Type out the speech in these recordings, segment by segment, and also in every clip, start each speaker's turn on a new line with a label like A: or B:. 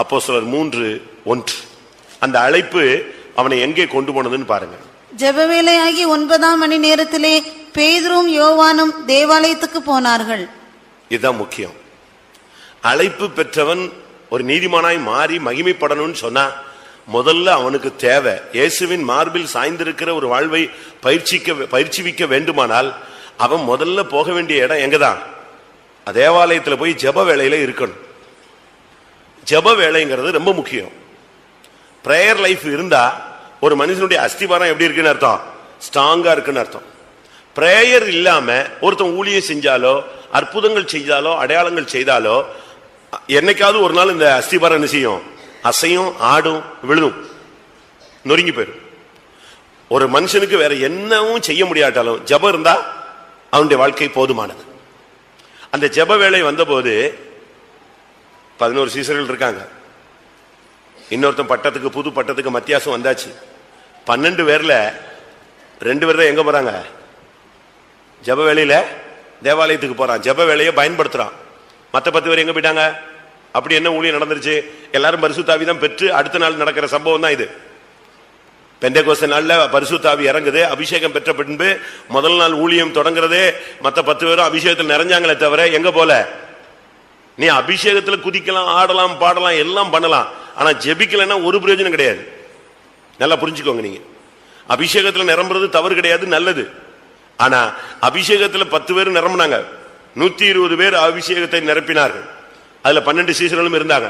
A: அப்போஸ்தலர் 3:1. அந்த அழைப்பு அவனை எங்கே கொண்டு போனதுன்னு பாருங்க.
B: ஜெபவேளையாகி 9ஆம் மணி நேரத்திலே பேதுரும் யோவானும் தேவாலயத்துக்கு போனார்கள்.
A: இதுதான் முக்கியம். அழைப்பு பெற்றவன் ஒரு நீதிமானாய் மாறி மகிமைப்படணும்னு சொன்னா முதல்ல அவனுக்கு தேவை இயேசுவின் மார்பில் சாய்ந்திருக்கிற ஒரு வாழ்வை பயிற்சிவிக்க வேண்டுமானால் அவன் முதல்ல போக வேண்டிய இடம் எங்கதான்? தேவாலயத்தில் போய் ஜெப வேளையில இருக்கணும். ஜெப வேளைங்கிறது ரொம்ப முக்கியம். பிரேயர் லைஃப் இருந்தா ஒரு மனுஷனுடைய அஸ்திபாரம் எப்படி இருக்குன்னு அர்த்தம்? ஸ்ட்ராங்கா இருக்குன்னு அர்த்தம். பிரேயர் இல்லாம ஒருத்தன் ஊழியம் செஞ்சாலோ அற்புதங்கள் செய்தாலோ அடையாளங்கள் செய்தாலோ என்னைக்காவது ஒரு நாள் இந்த அஸ்திபாரம் என்ன செய்யும்? அசையும், ஆடும், விழுதும், நொறுங்கி போயிடும். ஒரு மனுஷனுக்கு வேற என்னவும் செய்ய முடியாட்டாலும் ஜெபம் இருந்தா அவனுடைய வாழ்க்கை போதுமானது. அந்த ஜெப வேளை வந்தபோது 11 சீசர்கள் இருக்காங்க. இன்னொருத்தன் பட்டத்துக்கு புது பட்டத்துக்கு மத்தியாசம் வந்தாச்சு. 12 பேர்ல 2 பேர் தான் எங்க போறாங்க? ஜெப வேளையில தேவாலயத்துக்கு போறான், ஜெப வேளையை பயன்படுத்துறான். மற்ற 10 பேர் எங்க போயிட்டாங்க? அப்படி என்ன ஊழியம் நடந்துருச்சு? எல்லாரும் பரிசுத்த ஆவி தான் பெற்று அடுத்த நாள் நடக்கிற சம்பவம் தான் இது. பெந்தேகோஸ்து நாள்ல பரிசுத்த ஆவி இறங்குது, அபிஷேகம் பெற்ற பின்பு முதல் நாள் ஊழியம் தொடங்குறதே மற்ற 10 பேரும் அபிஷேகத்தில் நிறைஞ்சாங்களே தவிர எங்க போல? நீ அபிஷேகத்துல குதிக்கலாம், ஆடலாம், பாடலாம், எல்லாம் பண்ணலாம். ஆனா ஜெபிக்கலன்னா ஒரு பிரயோஜனம் கிடையாது. நல்லா புரிஞ்சுக்கோங்க. நீங்க அபிஷேகத்துல நிரம்புறது தவறு கிடையாது, நல்லது. ஆனா அபிஷேகத்துல 10 பேர் நிரம்பினாங்க, 120 பேர் அபிஷேகத்தை நிரப்பினார்கள். அதுல 12 சீசர்களும் இருந்தாங்க.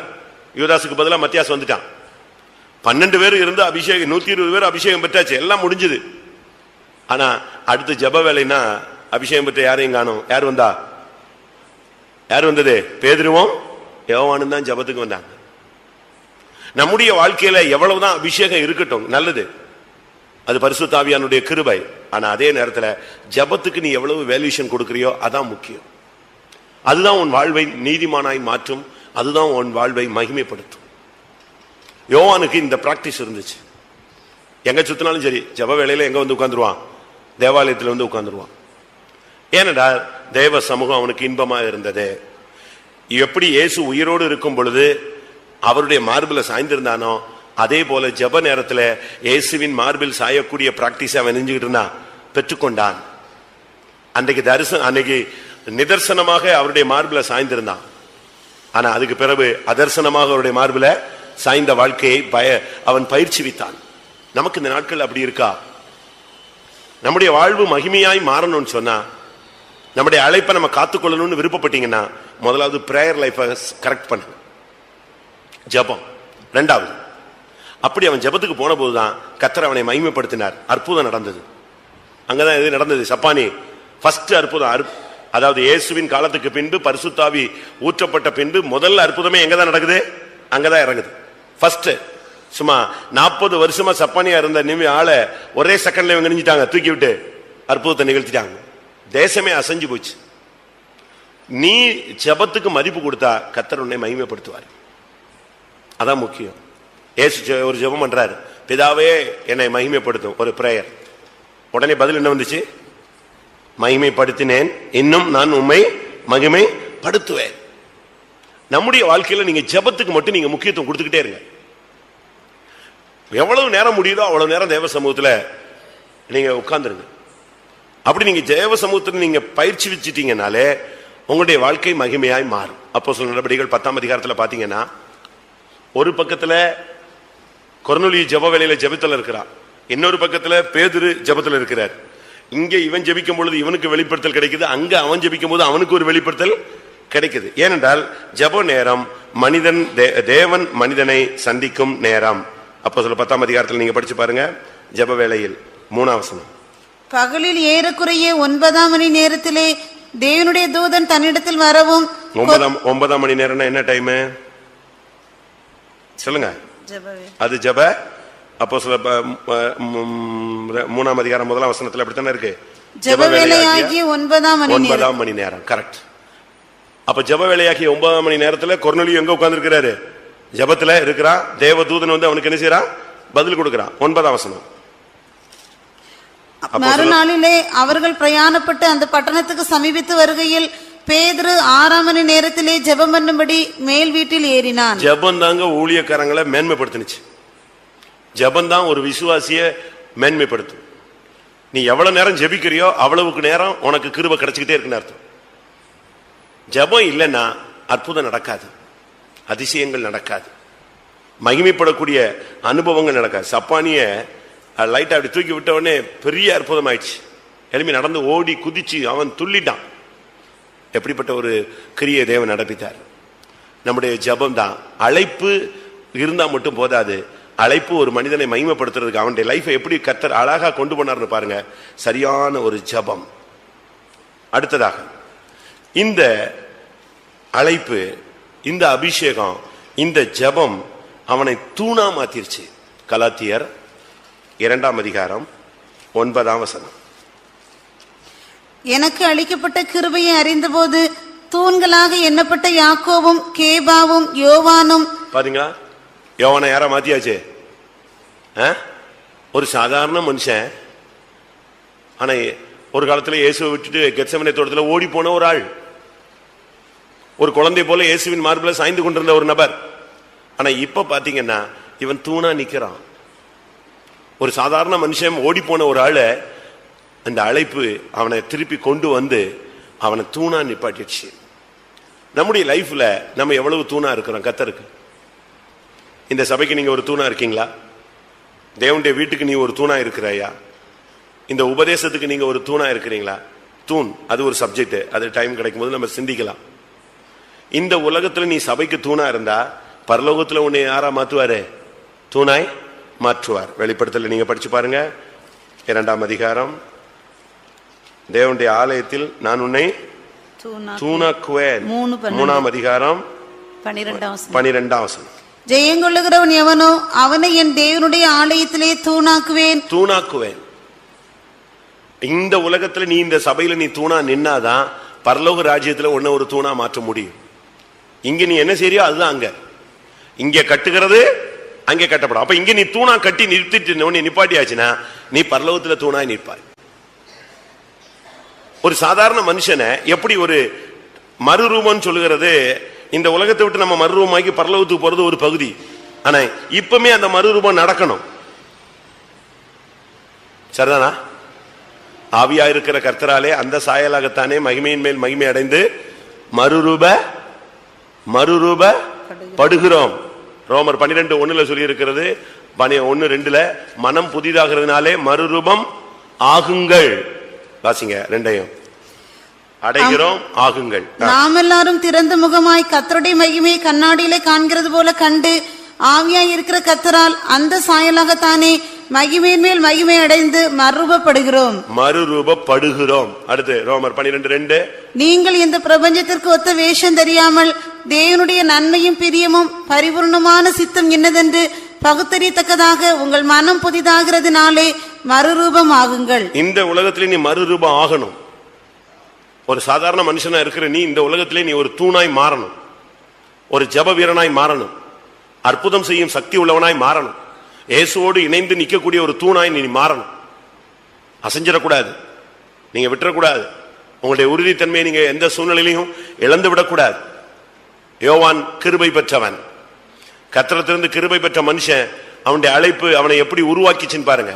A: யூதாசுக்கு பதிலா மத்தியாஸ் வந்துட்டான். 12 பேர் இருந்து அபிஷேகம், 120 பேர் அபிஷேகம் பெற்றாச்சு, எல்லாம் முடிஞ்சது. ஆனா அடுத்து ஜெப வேலைன்னா அபிஷேகம் பெற்ற யாரையும் காணும். யார் வந்தா? யார் வந்தது? பேதுருவும் யோவானும் தான் ஜெபத்துக்கு வந்தாங்க. நம்முடைய வாழ்க்கையில எவ்வளவுதான் அபிஷேகம் இருக்கட்டும், நல்லது, அது பரிசுத்த ஆவியானுடைய கிருபை. ஆனா அதே நேரத்தில் ஜெபத்துக்கு நீ எவ்வளவு வேல்யூஷன் கொடுக்கறியோ அதான் முக்கியம். அதுதான் உன் வாழ்வை நீதிமானாய் மாற்றும், அதுதான் உன் வாழ்வை மகிமைப்படுத்தும். யோவானுக்கு இந்த பிராக்டிஸ் இருந்துச்சு. எங்க சுத்தினாலும் சரி ஜெப வேளையில எங்க வந்து உட்கார்ந்துருவான்? தேவாலயத்தில் வந்து உட்கார்ந்துருவான். ஏனடா தேவ சமூகம் அவனுக்கு இன்பமா இருந்தது. எப்படி இயேசு உயிரோடு இருக்கும் பொழுது அவருடைய மார்பில் சாய்ந்திருந்தானோ அதே போல ஜெப நேரத்தில் இயேசுவின் மார்பில் சாயக்கூடிய பிராக்டிஸ் அவன் நெஞ்சுக்கிட்டு இருந்தான், பெற்றுக்கொண்டான். அன்னைக்கு நிதர்சனமாக அவருடைய மார்பில் சாய்ந்திருந்தான். ஆனா அதுக்கு பிறகு அதர்சனமாக அவருடைய மார்பில் சாய்ந்த வாழ்க்கையை அவன் பயிற்சிவித்தான். நமக்கு இந்த நாட்கள் அப்படி இருக்கா? நம்முடைய வாழ்வு மகிமையாய் மாறணும்னு சொன்னா, நம்முடைய அழைப்பை நம்ம காத்துக்கொள்ளணும்னு விருப்பப்பட்டீங்கன்னா முதலாவது பிரேயர் லைஃபை கரெக்ட் பண்ணு, ஜெபம். 2வது, அப்படி அவன் ஜெபத்துக்கு போன போதுதான் கர்த்தர் அவனை மகிமைப்படுத்தினார். அற்புதம் நடந்தது. அங்கதான் எது நடந்தது? சப்பானி ஃபர்ஸ்ட் அற்புதம். அதாவது இயேசுவின் காலத்துக்கு பின்பு பரிசுத்த ஆவி ஊற்றப்பட்ட பின்பு முதல் அற்புதமே எங்கதான் நடக்குது? அங்கதான் இறங்குது. ஃபர்ஸ்ட் சும்மா 40 வருஷமா சப்பானியா இருந்த ஆளை ஒரே செகண்ட்ல இவங்க நினைச்சிட்டாங்க, தூக்கி விட்டு அற்புதத்தை நிகழ்த்திட்டாங்க. தேசமே அசைஞ்சு போச்சு. நீ ஜெபத்துக்கு மதிப்பு கொடுத்தா கர்த்தர் உன்னை மகிமைப்படுத்துவார். அதான் முக்கியம். ஏசு ஒரு ஜெபம் பண்றாரு, பிதாவே என்னை மகிமைப்படுத்தும், ஒரு பிரேயர். உடனே பதில் என்ன வந்துச்சு? மகிமைப்படுத்தினேன், இன்னும் நான் உம்மை மகிமைப்படுத்துவேன். நம்முடைய வாழ்க்கையில நீங்க ஜெபத்துக்கு மட்டும் நீங்க முக்கியத்துவம் கொடுத்துக்கிட்டே இருங்க. எவ்வளவு நேரம் முடியுதோ அவ்வளவு நேரம் தேவ சமூகத்துல நீங்க உட்கார்ந்துருங்க. அப்படி நீங்க தேவ சமூகத்துல நீங்க பயிற்சி வச்சுட்டீங்கனாலே உங்களுடைய வாழ்க்கை மகிமையாய் மாறும். அப்போஸ்தலர் நடபடிகள் 10ஆம் அதிகாரத்துல பாத்தீங்கன்னா, ஒரு பக்கத்துல கொர்நேலியு ஜெப வேளையில ஜெபத்துல இருக்கிறான், இன்னொரு பக்கத்துல பேதுரு ஜெபத்துல இருக்கிறார். இங்க இவன் ஜெபிக்கும் பொழுது இவனுக்கு வெளிப்படுத்தல் கிடைக்குது, அங்க அவன் ஜெபிக்கும் போது அவனுக்கு ஒரு வெளிப்படுத்தல் கிடைக்குது. ஏனென்றால் ஜெப நேரம் தேவன் மனிதனை சந்திக்கும் நேரம். அப்போஸ்தலர் 10ஆம் அதிகாரத்தில் நீங்க படிச்சு பாருங்க. ஜெப வேளையில் 3ஆம் வசனம்,
B: பகலில் ஏறக்குறைய 9ஆம் மணி நேரத்திலே தேவனுடைய தூதன் தன்னிடத்தில் வரவும்.
A: 9ஆம் மணி நேரம்னா என்ன டைம் சொல்லுங்க? அது ஜெப. அப்போஸ்தலர் 3ஆம் அதிகாரம் 1ஆம் வசனத்துல அப்படித்தானே இருக்கு,
B: ஜெப வேளையாகிய 9ஆம்
A: மணி நேரம். கரெக்ட். அப்ப ஜெப வேளையாகிய 9ஆம் மணி நேரத்துல கொர்நேலியு எங்க உட்கார்ந்து இருக்கிறாரு? ஜெபத்துல இருக்கிறான். தேவ தூதன் வந்து அவனுக்கு என்ன செய்யறான்? பதில் கொடுக்கிறான். 9ஆம் வசனம்,
B: மறுநாளிலே அவர்கள் பிரயாணப்பட்டு அந்த பட்டணத்துக்கு சமீபித்து வருகையில் பேதுரு 6ஆம் மணி நேரத்திலே ஜெபம் பண்ணும்படி மேல் வீட்டில் ஏறினான்.
A: ஜெபம் தாங்க ஊழியக்காரங்களை மேன்மைப்படுத்துனுச்சு. ஜெபம் தான் ஒரு விசுவாசிய மேன்மைப்படுத்தும். நீ எவ்வளவு நேரம் ஜெபிக்கிறியோ அவ்வளவுக்கு நேரம் உனக்கு கிருபை கிடைச்சுக்கிட்டே இருக்குன்னு அர்த்தம். ஜெபம் இல்லைன்னா அற்புதம் நடக்காது, அதிசயங்கள் நடக்காது, மகிமைப்படக்கூடிய அனுபவங்கள் நடக்காது. சப்பானிய லைட்டா அப்படி தூக்கி விட்ட உடனே பெரிய அற்புதம் ஆயிடுச்சு. எலும்பி நடந்து ஓடி குதிச்சு அவன் துள்ளிட்டான். எப்படிப்பட்ட ஒரு கிரியை தேவன் நடப்பித்தார். நம்முடைய ஜெபம் தான். அழைப்பு இருந்தா மட்டும் போதாது. அழைப்பு ஒரு மனிதனை மகிமைப்படுத்துறதுக்கு அவனுடைய லைஃபை எப்படி கர்த்தர் அழகா கொண்டு போனார்னு பாருங்க. சரியான ஒரு ஜெபம். அடுத்ததாக இந்த அழைப்பு, இந்த அபிஷேகம், இந்த ஜெபம் அவனை தூணா மாத்திருச்சு. கலாத்தியர் 2ஆம் அதிகாரம் 9ஆம் வசனம்.
B: எனக்கு அளிக்கப்பட்ட கிருபையை அறிந்தபோது தூண்களாக எண்ணப்பட்ட யாக்கோவும் கேபாவும் யோவானும்.
A: பாத்தீங்களா, யோவானை யாரா மாத்தியாச்சு? ஒரு சாதாரண மனுஷன். ஆனா ஒரு காலத்துல இயேசுவை விட்டுட்டு கெத்செமனே தோட்டத்தில் ஓடி போன ஒரு ஆள், ஒரு குழந்தை போல இயேசுவின் மார்பில சாய்ந்து கொண்டிருந்த ஒரு நபர். ஆனா இப்ப பாத்தீங்கன்னா இவன் தூணா நிக்கிறான். ஒரு சாதாரண மனுஷன் ஓடி போன ஒரு ஆளு அந்த அழைப்பு அவனை திருப்பி கொண்டு வந்து அவனை தூணா நிப்பாட்டிடுச்சு. நம்முடைய லைஃப்ல நம்ம எவ்வளவு தூணா இருக்கிறோம் கர்த்தருக்கு. இந்த சபைக்கு நீங்க ஒரு தூணா இருக்கீங்களா? தேவனுடைய வீட்டுக்கு நீ ஒரு தூணா இருக்கிறாயா? இந்த உபதேசத்துக்கு நீங்க ஒரு தூணா இருக்கிறீங்களா? தூண் அது ஒரு சப்ஜெக்ட், அது டைம் கிடைக்கும் போது நம்ம சிந்திக்கலாம். இந்த உலகத்துல நீ சபைக்கு தூணா இருந்தா பரலோகத்துல உன்னை யாரா மாற்றுவாரு? தூணாய் மாற்றுவார். வெளிப்படுத்தல நீங்க படிச்சு பாருங்க, 2ஆம் அதிகாரம். தேவனுடைய ஆலயத்தில் நான் உன்னை தூணாக்குவேன். 3ஆம் அதிகாரம் 12ஆம் வசனம்.
B: ஜெயங்கொள்ளுகிறவன் எவனோ அவனை என் தேவனுடைய ஆலயத்திலே தூணாக்குவேன்.
A: தூணாக்குவேன். இந்த உலகத்துல நீ இந்த சபையில நீ தூணா நின்னாதான் பரலோக ராஜ்யத்துல உன்ன ஒரு தூணா மாற்ற முடியும். இங்க நீ என்ன செய்யறியோ அதுதான் அங்க. இங்க கட்டுகிறது அங்கே கட்டப்படும். அப்ப இங்க நீ தூணா கட்டி நிறுத்திட்டு நிப்பாட்டியாச்சுன்னா நீ பரலோகத்துல தூணாய் நிற்பாய். ஒரு சாதாரண மனுஷனை எப்படி ஒரு மறுரூபம் சொல்லுகிறது, இந்த உலகத்தை விட்டு நம்ம மறுரூபமாக்கி பரலோகத்துக்கு போறது ஒரு பகுதி. ஆனா இப்பமே அந்த மறுரூபம் நடக்கணும். சரிதானா? ஆவியா இருக்கிற கர்த்தராலே அந்த சாயலாகத்தானே மகிமையின் மேல் மகிமை அடைந்து மறுரூப படுகிறோம். ரோமர் 12:1 சொல்லி இருக்கிறது. 1:2 மனம் புதிதாகிறதுனாலே மறுரூபம் ஆகுங்கள். வாசிங்க, 2ஐயும் அடைகிறோம் ஆகுங்கள்.
B: நாம் எல்லாரும் திறந்த முகமாய் கர்த்தருடைய மகிமையை கண்ணாடியிலே காண்கிறது போல கண்டு ஆவியாய் இருக்கிற கர்த்தரால் அந்த சாயலாகத்தானே மகிமையின் மேல் மகிமை அடைந்து மறுரூபப்படுகிறோம். அடுத்து ரோமர் 12:2 நீங்கள் இந்த பிரபஞ்சத்திற்கு ஒத்த வேஷம் தெரியாமல் தேவனுடைய நன்மையும் பிரியமும் பரிபூர்ணமான சித்தம் என்னதென்று பகுத்தறியத்தக்கதாக உங்கள் மனம் புதிதாகிறதுனாலே மறுரூபம் ஆகுங்கள்.
A: இந்த உலகத்திலே நீ மறுரூபம் ஆகணும். ஒரு சாதாரண மனுஷனா இருக்கிற நீ இந்த உலகத்திலே நீ ஒரு தூணாய் மாறணும், ஒரு ஜெப வீரனாய் மாறணும், அற்புதம் செய்யும் சக்தி உள்ளவனாய் மாறணும், இயேசுவோடு இணைந்து நிற்கக்கூடிய ஒரு தூணாய் நீ மாறணும். அசைஞ்சிடக்கூடாது, நீங்க விட்டுறக்கூடாது. உங்களுடைய உறுதித்தன்மையை நீங்க எந்த சூழ்நிலையிலையும் இழந்து விடக்கூடாது. யோவான் கிருபை பெற்றவன், கர்த்தரிடத்திலிருந்து கிருபை பெற்ற மனுஷன். அவனுடைய அழைப்பு அவனை எப்படி உருவாக்கிச்சுன்னு பாருங்க.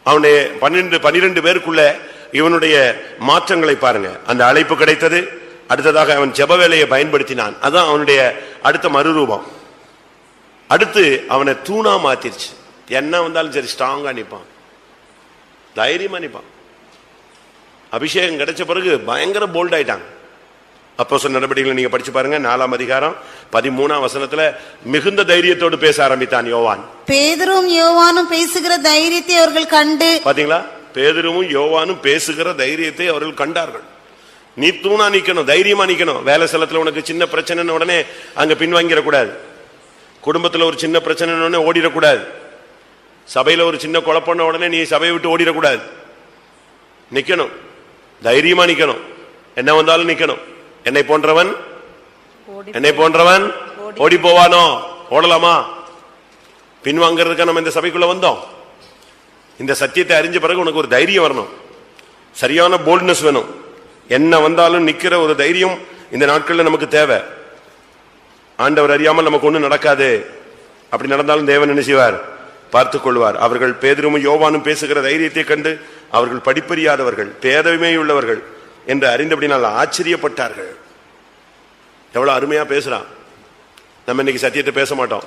A: அவனுடைய 12 பேருக்குள்ள இவனுடைய மாற்றங்களை பாருங்க. அந்த அழைப்பு கிடைத்தது. அடுத்ததாக அவன் ஜெப வேலையை பயன்படுத்தினான். அதான் அவனுடைய அடுத்த மறுரூபம். அடுத்து அவனை தூணா மாத்திருச்சு. என்ன வந்தாலும் சரி ஸ்ட்ராங்கா நிப்பான், தைரியமா நிப்பான். அபிஷேகம் கிடைச்ச பிறகு பயங்கர போல்ட் ஆயிட்டாங்க. அப்போஸ்தலர் நடவடிக்கைகளை நீங்க படிச்சு பாருங்க, 4ஆம் அதிகாரம் 13ஆம் வசனத்துல மிகுந்த தைரியத்தோடு பேச ஆரம்பித்தான் யோவான்.
B: பேதுருவும் யோவானும் பேசுகிற தைரியத்தை அவர்கள் கண்டு.
A: பாத்தீங்களா, பேதுருவும் யோவானும் பேசுகிற தைரியத்தை அவர்கள் கண்டார்கள். நீ தூணா நிக்கணும், தைரியமா நிக்கணும். வேலை ஸ்தலத்துல உனக்கு சின்ன பிரச்சனை உடனே அங்க பின்வாங்கிடக்கூடாது. குடும்பத்துல ஒரு சின்ன பிரச்சனை உடனே ஓடிடக்கூடாது. சபையில ஒரு சின்ன குழப்பம் உடனே நீ சபையை விட்டு ஓடிடக்கூடாது. நிக்கணும், தைரியமா நிக்கணும். என்ன வந்தாலும் நிக்கணும். என்னை போன்றவன் ஓடி போவானோ? ஓடலாமா? பின்வாங்கிறதுக்கு நம்ம இந்த சபைக்குள்ள வந்தோம். இந்த சத்தியத்தை அறிஞ்ச பிறகு உனக்கு ஒரு தைரியம் வரணும், சரியான போல்ட்னஸ் வேணும். என்ன வந்தாலும் நிக்கிற ஒரு தைரியம் இந்த நாட்கள்ல நமக்கு தேவை. ஆண்டவர் அறியாமல் நமக்கு ஒண்ணும் நடக்காது. அப்படி நடந்தாலும் தேவன் என்ன செய்வார்? பார்த்துக் கொள்வார். அவர்கள் பேதுருவும் யோவானும் பேசுகிற தைரியத்தை கண்டு அவர்கள் படிப்பறியாதவர்கள், பேதமை உள்ளவர்கள் என்று அறிந்தபடினால் ஆச்சரியப்பட்டார்கள். எவ்வளவு அருமையா பேசுறான். நம்ம இன்னைக்கு சத்தியத்தை பேச மாட்டோம்,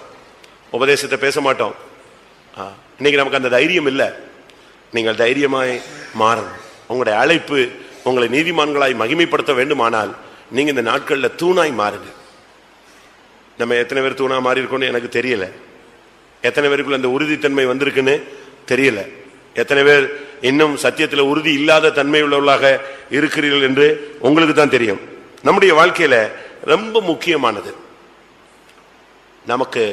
A: உபதேசத்தை பேச மாட்டோம். இன்னைக்கு நமக்கு அந்த தைரியம் இல்லை. நீங்கள் தைரியமாய் மாறணும். உங்களுடைய அழைப்பு உங்களை நீதிமான்களாய் மகிமைப்படுத்த வேண்டுமானால் நீங்க இந்த நாட்கள்ல தூணாய் மாறுங்க. நம்ம எத்தனை பேர் தூணா மாறி இருக்கோம்னு எனக்கு தெரியல. எத்தனை பேருக்குள்ள அந்த உறுதித்தன்மை வந்திருக்குன்னு தெரியல. எத்தனை பேர் இன்னும் சத்தியத்தில் உறுதி இல்லாத தன்மை உள்ளவர்களாக இருக்கிறீர்கள் என்று உங்களுக்கு தான் தெரியும். நம்முடைய வாழ்க்கையில ரொம்ப முக்கியமானது நமக்கு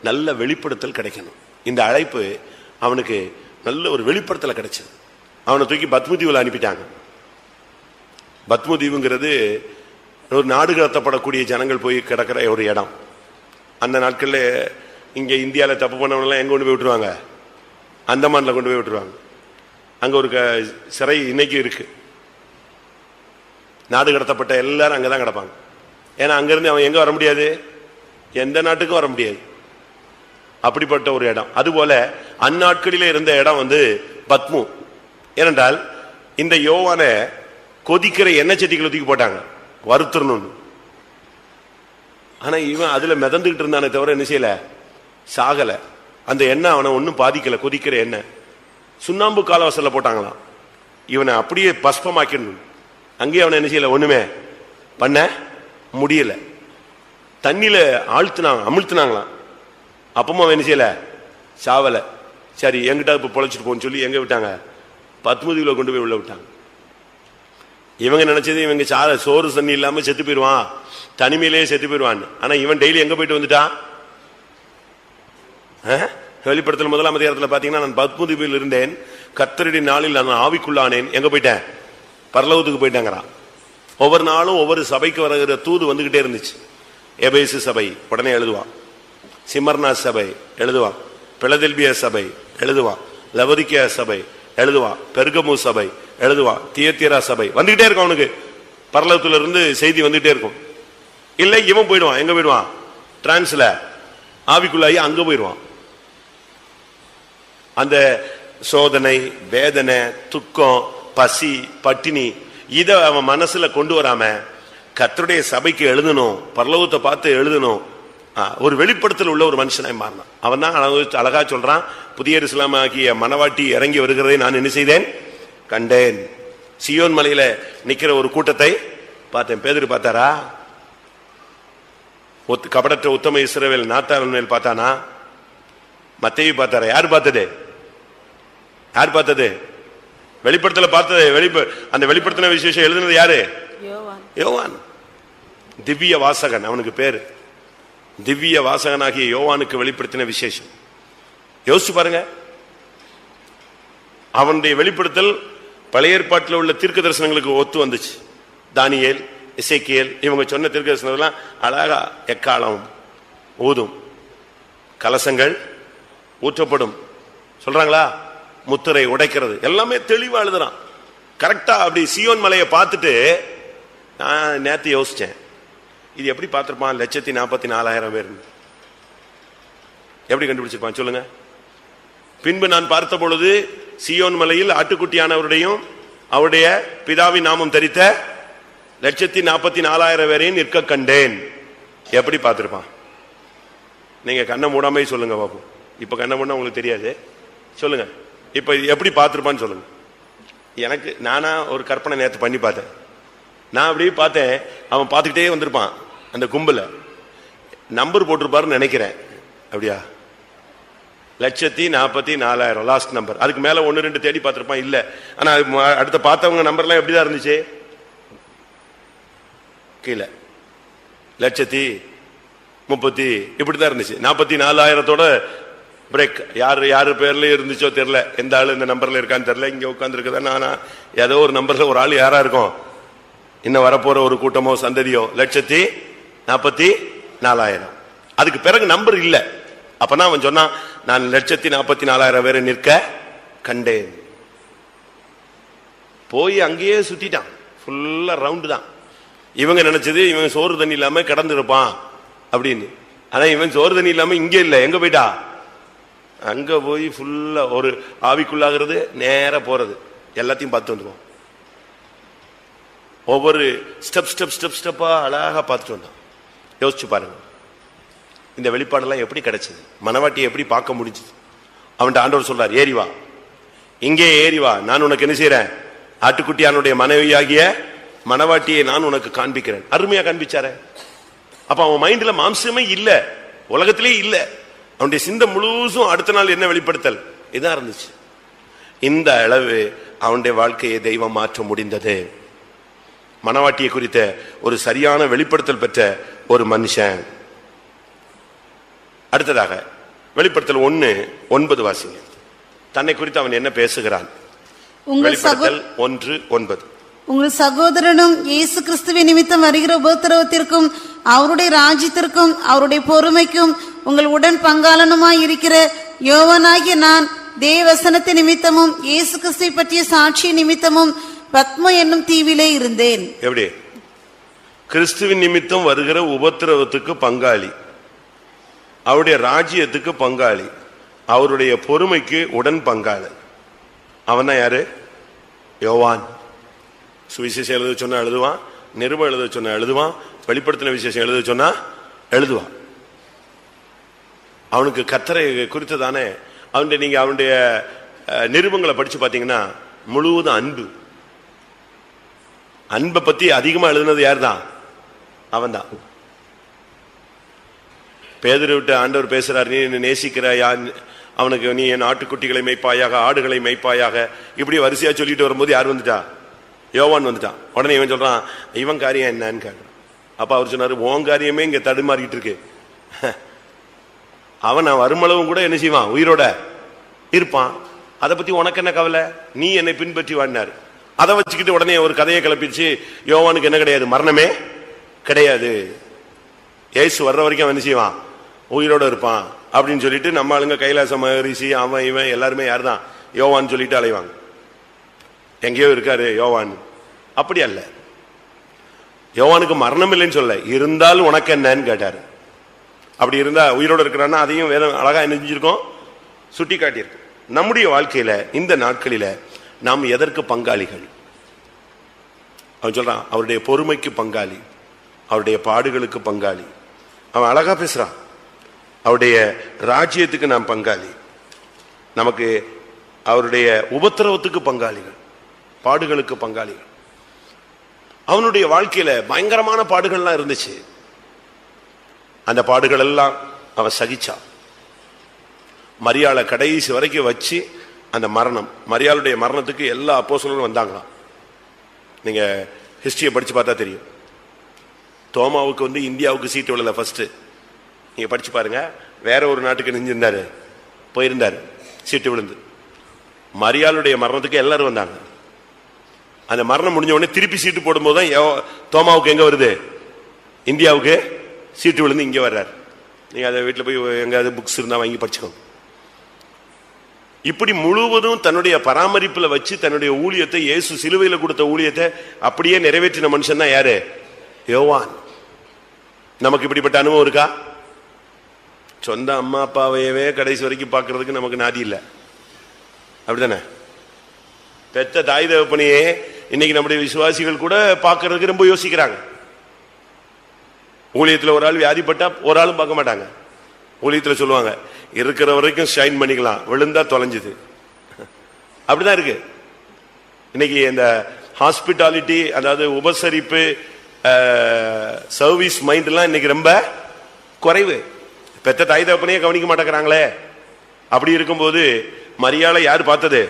A: நல்ல வெளிப்படுத்தல் கிடைக்கணும். இந்த அழைப்பு அவனுக்கு நல்ல ஒரு வெளிப்படுத்தல கிடைச்சது. அவனை தூக்கி பத்மு தீவுல அனுப்பிட்டாங்க. பத்மு தீவுங்கிறது ஒரு நாடு கடத்தப்படக்கூடிய ஜனங்கள் போய் கிடக்கிற ஒரு இடம். அந்த நாட்கள்ல இங்க இந்தியாவில் தப்பு பண்ணவனெல்லாம் எங்க கொண்டு போய் விட்டுருவாங்க? அந்தமான்ல கொண்டு போய் விட்டுருவாங்க. அங்க ஒரு சிறை இன்னைக்கு இருக்கு. நாடு கடத்தப்பட்ட எல்லாரும் அங்கதான் கிடப்பாங்க. ஏன்னா அங்கிருந்து அவன் எங்க வர முடியாது, எந்த நாட்டுக்கும் வர முடியாது. அப்படிப்பட்ட ஒரு இடம். அதுபோல அந்நாட்களிலே இருந்த இடம் பத்மு. ஏனென்றால் இந்த யோவான கொதிக்கிற எண்ணெய் சட்டிகளை தூக்கி போட்டாங்க வறுத்துறணும்னு. ஆனா இவன் அதுல மிதந்துகிட்டு இருந்தானே தவிர என்ன செய்யல, சாகல. அந்த எண்ணெய் அவனை ஒன்னும் பாதிக்கல. கொதிக்கிற எண்ணெய் சுண்ணாம்பு காலவாசல்ல போட்டாங்களாம். இவனை அப்படியே பஸ்பமாக்கிடணும். அங்கேயே அவனை என்ன செய்யல, ஒண்ணுமே பண்ண முடியல. தண்ணியில அமிழ்த்தினாங்களாம். அப்பமா அவன் என்ன செய்யல, சாவல. சரி எங்கிட்ட இப்ப பொழைச்சிட்டு போன்னு சொல்லி எங்க விட்டாங்க? பத்மதீவுல கொண்டு போய் உள்ள விட்டாங்க. இவங்க நினைச்சது இவங்க சோறு தண்ணி இல்லாம செத்து போயிருவான், தனிமையிலேயே செத்து போயிருவான். ஆனா இவன் டெய்லி எங்க போயிட்டு வந்துட்டான்? வெளிப்படுத்தல் 1ஆம் அதிகாரத்தில் பாத்தீங்கன்னா, நான் பத்மதீவில் இருந்தேன், கர்த்தருடைய நாளில் நான் ஆவிக்குள்ளானேன். எங்க போயிட்டேன்? பரலோகத்துக்கு போயிட்டாங்கிறான். ஒவ்வொரு நாளும் ஒவ்வொரு சபைக்கு வருகிற தூது வந்துகிட்டே இருந்துச்சு. எபேசு சபை உடனே எழுதுவான், சிமர்னா சபை எழுதுவான், பிலதெல்பியா சபை எழுதுவான், லவோதிக்கேயா சபை எழுதுவான், பெர்கமு சபை எழுதுவான், தியத்தீரா சபை வந்துகிட்டே இருக்கும். அவனுக்கு பரலோகத்துல இருந்து செய்தி வந்துகிட்டே இருக்கும். இல்லை இவன் போயிடுவான். எங்க போயிடுவான்? டிரான்ஸ்ல ஆவிக்குள்ளாயி அங்க போயிடுவான். அந்த சோதனை, வேதனை, துக்கம், பசி, பட்டினி இத அவன் மனசுல கொண்டு வராம கர்த்தருடைய சபைக்கு எழுதணும், பரலோகத்தை பார்த்து எழுதணும். ஒரு வெளிப்படுத்தல் உள்ள ஒரு மனுஷனாய் மாறினான். அவன் தான் அழகா சொல்றான், புதிய எருசலேம் ஆகிய மணவாட்டி இறங்கி வருகிறதை நான் என்ன செய்தேன்? கண்டேன். சியோன் மலையில நிக்கிற ஒரு கூட்டத்தை பார்த்தேன். பேதுரு பார்த்தாரா? கபடற்ற உத்தம இஸ்ரவேல் நாத்தான் மேல் பார்த்தானா? மத்தேயு பார்த்தாரா? யார் பார்த்தது? யார் பார்த்தது? வெளிப்படுத்தல பார்த்தது. அந்த வெளிப்படுத்தின விசேஷம் எழுதுனது யாரு? யோவான். திவ்ய வாசகன் அவனுக்கு பேரு. திவ்ய வாசகனாகிய யோவானுக்கு வெளிப்படுத்தின விசேஷம் யோசிச்சு பாருங்க. அவனுடைய வெளிப்படுத்தல் பழைய ஏற்பாட்டில் உள்ள தீர்க்க தரிசனங்களுக்கு ஒத்து வந்துச்சு. தானியேல், எசேக்கியேல் இவங்க சொன்ன தீர்க்க தரிசனம் அழகா எக்காலம் ஊதும், கலசங்கள் ஊற்றப்படும் சொல்றாங்களா, முத்திரை உடைக்கிறது எல்லாமே தெளிவா எழுதுறான். கரெக்டா அப்படி சியோன் மலையை பார்த்துட்டு நான் நேத்து யோசிச்சேன், இது எப்படி பார்த்திருப்பான்? 1,44,000 பேர் எப்படி கண்டுபிடிச்சிருப்பான் சொல்லுங்க? பின்பு நான் பார்த்த பொழுது சியோன் மலையில் ஆட்டுக்குட்டியானவருடையும் அவருடைய பிதாவின் நாமம் தரித்த 1,44,000 பேரையும் நிற்க கண்டேன். எப்படி பார்த்திருப்பான்? நீங்க கண்ணை மூடாமே சொல்லுங்க பாப்போம். இப்ப கண்ணை மூடா உங்களுக்கு தெரியாது, சொல்லுங்க இப்ப எப்படி பார்த்திருப்பான்னு சொல்லுங்க. எனக்கு நானா ஒரு கற்பனை நேற்று பண்ணி பார்த்தேன். நான் அப்படியே பார்த்தேன், அவன் பார்த்துக்கிட்டே வந்திருப்பான். அந்த கும்பல நம்பர் போட்டிருப்பாருன்னு நினைக்கிறேன். அப்படியா? 1,44,000 லாஸ்ட் நம்பர். அதுக்கு மேல 1-2 தேடி பார்த்திருப்பான். இல்ல, ஆனா அடுத்த பார்த்தவங்க நம்பர்லாம் எப்படிதான் இருந்துச்சு? கீழே 1,30,000 இப்படிதான் இருந்துச்சு. 44,000 பிரேக். யாரு பேர்ல இருந்துச்சோ தெரியல, எந்த ஆளு இந்த நம்பர்ல இருக்கான்னு தெரியல. இங்க உட்கார்ந்து இருக்குதா, நானா ஏதோ ஒரு நம்பர்ல ஒரு ஆள் யாரா இருக்கும், இன்னும் வரப்போற ஒரு கூட்டமோ சந்ததியோ. 1,44,000. அதுக்கு பிறகு நம்பர் இல்ல. அப்பனா அவன் சொன்னா, நான் 1,44,000 பேரை நிற்க கண்டேன். போய் அங்கேயே சுத்திட்டான். ஃபுல்லா ரவுண்டு தான். இவங்க நினைச்சது இவன் சோறு தண்ணி இல்லாம கடந்து இருப்பான் அப்படின்னு. ஆனா இவன் சோறு தண்ணி இல்லாம இங்க இல்ல, எங்க போயிட்டா? அங்க போய் ஃபுல்லா ஒரு ஆவிக்குள்ளாகிறது, நேர போறது, எல்லாத்தையும் பார்த்து வந்துருவோம். ஒவ்வொரு ஸ்டெப்பா அழகா பார்த்துட்டு வந்தான். யோசிச்சு பாருங்க, இந்த வெளிப்பாடெல்லாம் எப்படி கிடைச்சது? மனவாட்டியை எப்படி பார்க்க முடிஞ்சது? அவன்கிட்ட ஆண்டவர் சொல்றார், ஏறி வா, இங்கே ஏறி வா, நான் உனக்கு என்ன செய்யறேன்? ஆட்டுக்குட்டியானுடைய மனைவியாகிய மனவாட்டியை நான் உனக்கு காண்பிக்கிறேன். அருமையா காண்பிச்சார. அப்ப அவன் மைண்ட்ல மாம்சமே இல்ல, உலகத்திலே இல்ல. அவனுடைய சிந்தை முழுசும் அடுத்த நாள் என்ன வெளிப்படுத்தல் இதான் இருந்துச்சு. இந்த அளவு அவனுடைய வாழ்க்கையை தெய்வம் மாற்ற முடிந்தது. மனவாட்டியை குறித்த ஒரு சரியான வெளிப்படுத்தல் பெற்ற ஒரு மனுஷன். அடுத்ததாக வெளிப்படுத்தல் 1:9 வாசிங்க. தன்னை குறித்து அவன் என்ன பேசுகிறான்? வெளிப்படுத்தல் 1:9.
B: உங்கள் சகோதரனும் இயேசு கிறிஸ்துவின் நிமித்தம் வருகிற உபத்திரவத்திற்கும் அவருடைய ராஜ்யத்திற்கும் அவருடைய பொறுமைக்கும் உங்கள் உடன் பங்காளனுமாய் இருக்கிற யோவானாகிய நான் தேவவசனத்தின் நிமித்தமும் இயேசு கிறிஸ்துவை பற்றிய சாட்சி நிமித்தமும் பத்மோ என்னும் தீவிலே இருந்தேன்.
A: எப்படி? கிறிஸ்துவின் நிமித்தம் வருகிற உபத்திரவத்துக்கு பங்காளி, அவருடைய ராஜ்யத்துக்கு பங்காளி, அவருடைய பொறுமைக்கு உடன் பங்காளன். அவன் தான் யாரு? யோவான். சுவிசேஷம் எழுத சொன்னா எழுதுவான், நிருபம் எழுத சொன்னா எழுதுவான், வெளிப்படுத்தின விசேஷம் எழுத சொன்னா எழுதுவான். அவனுக்கு கர்த்தரை குறித்து தானே. நீங்க அவனுடைய நிருபங்களை படிச்சு பாத்தீங்கன்னா முழுவதும் அன்பு. அன்பை பத்தி அதிகமா எழுதுனது யார் தான்? அவன் தான். பேதுரு விட்டு ஆண்டவர் பேசுறார், நீ என்ன நேசிக்கிறாயா, அவனுக்கு நீ என் ஆட்டுக்குட்டிகளை மேய்ப்பாயாக, ஆடுகளை மேய்ப்பாயாக, இப்படி வரிசையா சொல்லிட்டு வரும்போது யார் வந்துட்டா? யோவான் வந்துட்டான். உடனே இவன் சொல்றான், இவன் காரியம் என்னன்னு கேட்கறான். அப்ப அவர் சொன்னாரு, உன் காரியமே இங்க தடுமாறிட்டு இருக்கு. அவன் நான் வருமளவும் கூட என்ன செய்வான்? உயிரோட இருப்பான். அதை பத்தி உனக்கு என்ன கவலை? நீ என்னை பின்பற்றி வாழ்னார். அதை வச்சுக்கிட்டு உடனே ஒரு கதையை கிளப்பிடுச்சு. யோவானுக்கு என்ன கிடையாது? மரணமே கிடையாது. ஏசு வர்ற வரைக்கும் அவன் என்ன செய்வான்? உயிரோட இருப்பான் அப்படின்னு சொல்லிட்டு நம்ம ஆளுங்க கைலாச மகரிஷி அவன் இவன் எல்லாருமே யார் தான்? யோவான் சொல்லிட்டு அலைவாங்க. எங்கேயோ இருக்காரு யோவான். அப்படி அல்ல. யோவானுக்கு மரணம் இல்லைன்னு சொல்ல, இருந்தால் உனக்கு என்னன்னு கேட்டாரு. அப்படி இருந்தா உயிரோட இருக்கிறான்னா அதையும் வேதம் அழகா என்ன செஞ்சிருக்கோம்? சுட்டி காட்டியிருக்கு. நம்முடைய வாழ்க்கையில இந்த நாட்களில நாம் எதற்கு பங்காளிகள்? அவன் சொல்றான், அவருடைய பொறுமைக்கு பங்காளி, அவருடைய பாடுகளுக்கு பங்காளி. அவன் அழகா பேசுறான், அவருடைய ராஜ்யத்துக்கு நாம் பங்காளி, நமக்கு அவருடைய உபத்திரவத்துக்கு பங்காளிகள், பாடுகளுக்கு பங்காளிகள். அவனுடைய வாழ்க்கையில பயங்கரமான பாடுகள்லாம் இருந்துச்சு. அந்த பாடுகள் எல்லாம் அவன் சகிச்சான். மரியாளை கடைசி வரைக்கும் வச்சு அந்த மரணம், மரியாளுடைய மரணத்துக்கு எல்லா அப்போஸ்தலர்களும் வந்தாங்களாம். நீங்க ஹிஸ்டரியை படிச்சு பார்த்தா தெரியும். தோமாவுக்கு இந்தியாவுக்கு சீட்டு விழல ஃபர்ஸ்ட். நீங்க படிச்சு பாருங்க. வேற ஒரு நாட்டுக்கு நெஞ்சிருந்தாரு, போயிருந்தாரு, சீட்டு விழுந்து. மரியாளுடைய மரணத்துக்கு எல்லாரும் வந்தாங்க. அந்த மரணம் முடிஞ்ச உடனே திருப்பி சீட்டு போடும்போது தான் தோமாவுக்கு எங்க வருது? இந்தியாவுக்கு சீட்டு விழுந்து இங்க வர்றாரு. நீங்க அதை வீட்டில் போய் எங்காவது புக்ஸ் இருந்தா வாங்கி படிச்சுக்கோங்க. இப்படி முழுவதும் தன்னுடைய பராமரிப்புல வச்சு தன்னுடைய ஊழியத்தை, இயேசு சிலுவையில் கொடுத்த ஊழியத்தை அப்படியே நிறைவேற்றின மனுஷன் தான் யாரு? யோவான். நமக்கு இப்படிப்பட்ட அனுபவம் இருக்கா? சொந்த அம்மா அப்பாவையவே கடைசி வரைக்கும் பார்க்கறதுக்கு நமக்கு நாதி இல்லை. அப்படித்தானே? பெத்த தாய் தகப்பனையே இன்னைக்கு நம்முடைய விசுவாசிகள் கூட பார்க்கறதுக்கு ரொம்ப யோசிக்கிறாங்க. ஊழியத்தில் ஒரு ஆள் வியாதிப்பட்டா ஒரு ஆளும் பார்க்க மாட்டாங்க. ஊழியத்தில் சொல்லுவாங்க, இருக்கிற வரைக்கும் ஷைன் பண்ணிக்கலாம், விழுந்தா தொலைஞ்சுது. அப்படிதான் இருக்கு இன்னைக்கு. இந்த ஹாஸ்பிட்டாலிட்டி, அதாவது உபசரிப்பு, சர்வீஸ் மைண்ட் எல்லாம் இன்னைக்கு ரொம்ப குறைவு. பெத்த தாய் தகப்பனையே கவனிக்க மாட்டேங்கிறாங்களே. அப்படி இருக்கும்போது மரியாதை யார் பார்த்தது?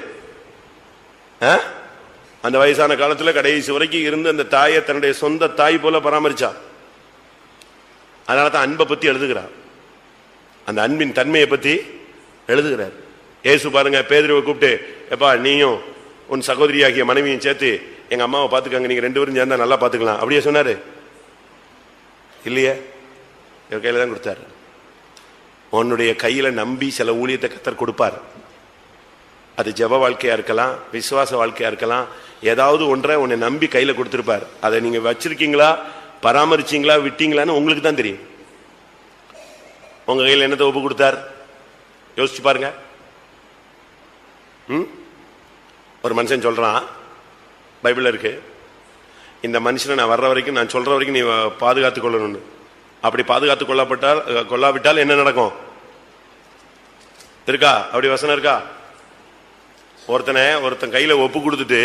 A: அந்த வயசான காலத்துல கடைசி வரைக்கும் இருந்து அந்த தாயை தன்னுடைய சொந்த தாய் போல பராமரிச்சா. அதனாலதான் அன்பை பத்தி எழுதுகிறார், அந்த அன்பின் தன்மையை பத்தி எழுதுகிறார். ஏசு பாருங்க, பேதுருவை கூப்பிட்டு, எப்பா நீயும் உன் சகோதரியாகிய மனைவியும் சேர்த்து எங்க அம்மாவை பாத்துக்காங்க, நீங்க 2 பேரும் சேர்ந்தா நல்லா பாத்துக்கலாம், அப்படியே சொன்னாரு இல்லையே? இவர் கையில தான் கொடுத்தாரு. உன்னுடைய கையில நம்பி சில ஊழியத்தை கர்த்தர் கொடுப்பார். அது ஜெப வாழ்க்கையா இருக்கலாம், விசுவாச வாழ்க்கையா இருக்கலாம், ஏதாவது ஒன்றை உன்னை நம்பி கையில கொடுத்திருப்பார். அதை நீங்க வச்சிருக்கீங்களா, பராமரிச்சீங்களா, விட்டீங்களான்னு உங்களுக்கு தான் தெரியும். உங்க கையில் என்னத்தை ஒப்பு கொடுத்தார் யோசிச்சு பாருங்க. ஒரு மனுஷன் சொல்றான், பைபிள்ல இருக்கு, இந்த மனுஷனை நான் வர்ற வரைக்கும், நான் சொல்ற வரைக்கும் நீ பாதுகாத்துக் கொள்ளணும்னு. அப்படி பாதுகாத்து கொள்ளாவிட்டால் என்ன நடக்கும் இருக்கா? அப்படி வசனம் இருக்கா? ஒருத்தன் கையில ஒப்பு கொடுத்துட்டு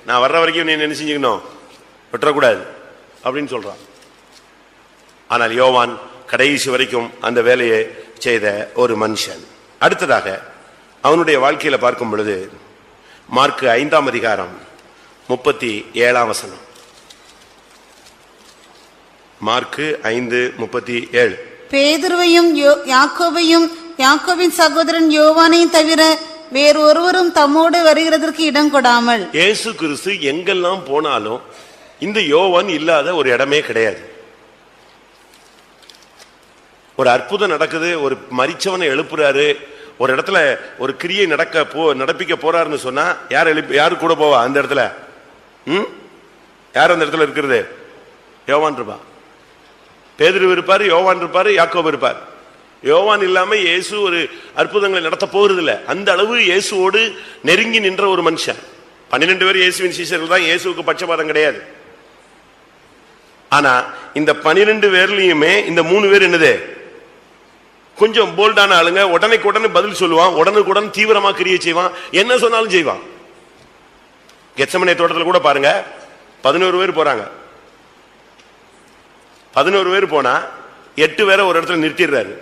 A: நான் வர்ற வரைக்கும் நீ என்ன செஞ்சுக்கணும், விட்டுறக்கூடாது அப்படின்னு சொல்றான். ஆனால் யோவான் கடைசி வரைக்கும் அந்த வேலையை செய்த ஒரு மனுஷன். அடுத்ததாக அவனுடைய வாழ்க்கையில பார்க்கும் பொழுது மார்க்கு 5ஆம் அதிகாரம் 37ஆம் வசனம். மார்க்கு 5:37.
B: பேதுருவையும் யாக்கோபையும் யாக்கோபின் சகோதரன் யோவானையும் தவிர வேறு ஒருவரும் தம்மோடு வருகிறதற்கு இடம் கொடாமல்.
A: இயேசு கிறிஸ்து எங்கெல்லாம் போனாலும் இந்த யோவான் இல்லாத ஒரு இடமே கிடையாது. ஒரு அற்புதம் நடக்குது, ஒரு மரிச்சவனை எழுப்புறாரு, ஒரு இடத்துல ஒரு கிரியை நடப்பிக்க போறாருன்னு சொன்னா யாரு கூட போவா அந்த இடத்துல? யார் அந்த இடத்துல இருக்கிறது? யோவான் இருப்பா, பேதுரு இருப்பாரு, யோவான் இருப்பாரு, யாக்கோபு இருப்பார். யோவான் இல்லாம இயேசு ஒரு அற்புதங்களை நடத்த போறது இல்ல. அந்த அளவு இயேசுவோடு நெருங்கி நின்ற ஒரு மனுஷன். 12 பேர் இயேசுவின் சீஷர்கள் தான், இயேசுவுக்கு பட்சபாதம் கிடையாது. ஆனா இந்த 12 பேர்லயுமே இந்த 3 பேர் என்னது, கொஞ்சம் போல்டான ஆளுங்க. உடனே பதில் சொல்லுவான், உடனுக்குடன் தீவிரமா கிரியை செய்வான், என்ன சொன்னாலும் செய்வான். கெத்சமனே தோட்டத்தில் கூட பாருங்க, 11 பேர் போறாங்க. 11 பேர் போனா 8 பேரை ஒரு இடத்துல நிறுத்திடுறாரு.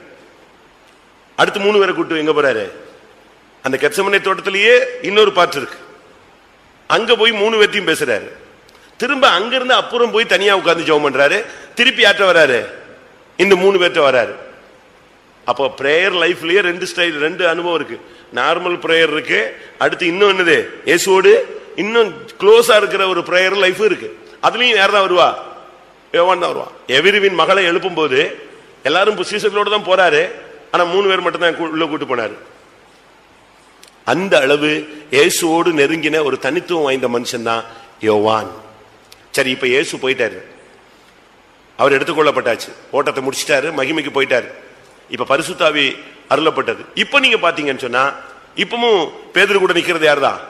A: அடுத்து 3 பேரை கூட்டு எங்க போறாரு? அந்த கெத்சமனே தோட்டத்திலேயே இன்னொரு பாட்டு இருக்கு, அங்க போய் 3 பேர்த்தையும் பேசுறாரு. திரும்ப அங்கிருந்து அப்புறம் போய் தனியா உட்கார்ந்து ஜெபம் பண்றாரு. திருப்பி யாற்ற வராரு? இந்த 3 பேர்ட்ட வராரு. அப்போ பிரேயர் லைஃப்லயே 2 ஸ்டைல், 2 அனுபவம் இருக்கு. நார்மல் பிரேயர் இருக்கு, அடுத்து இன்னும் என்னது, இயேசுவோடு இன்னும் க்ளோஸா இருக்கிற ஒரு பிரேயர் லைஃப் இருக்கு. அதுலயும் யார் தான் வருவா? யோவான் தான் வருவா. எவிரிவின் மகளை எழுப்பும் போது எல்லாரும் சீசர்களோடு தான் போறாரு, ஆனா 3 பேர் மட்டும் தான் உள்ள கூட்டு போனாரு. அந்த அளவு இயேசுவோடு நெருங்கின ஒரு தனித்துவம் வாய்ந்த மனுஷன் தான் யோவான். சரி, இப்ப இயேசு போயிட்டாரு, அவர் எடுத்துக்கொள்ளப்பட்டாச்சு, ஓட்டத்தை முடிச்சிட்டாரு, மகிமைக்கு போயிட்டாரு. இப்ப பரிசுத்த ஆவி அருளப்பட்டது. இப்ப நீங்க பாத்தீங்கன்னு சொன்னா இப்பவும் பேதுரு கூட நிக்கிறது யாருதான்?